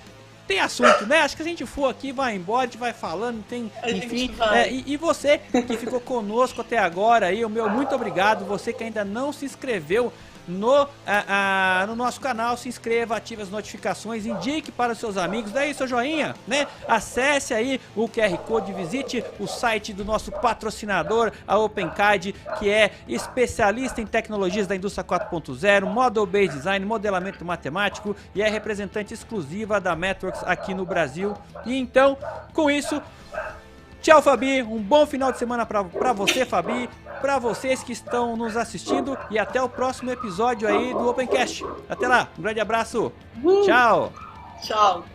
tem assunto, né? Acho que a gente for aqui, vai embora, a gente vai falando, enfim. E você que ficou conosco até agora aí, o meu muito obrigado. Você que ainda não se inscreveu no nosso canal, se inscreva, ative as notificações, indique para os seus amigos, daí seu joinha, né? Acesse aí o QR Code, visite o site do nosso patrocinador, a OpenCAD, que é especialista em tecnologias da indústria 4.0, Model Based Design, modelamento matemático, e é representante exclusiva da Metrworks aqui no Brasil. E então, com isso, tchau, Fabi, um bom final de semana pra você, Fabi, pra vocês que estão nos assistindo, e até o próximo episódio aí do Opencast. Até lá, um grande abraço, tchau. Tchau.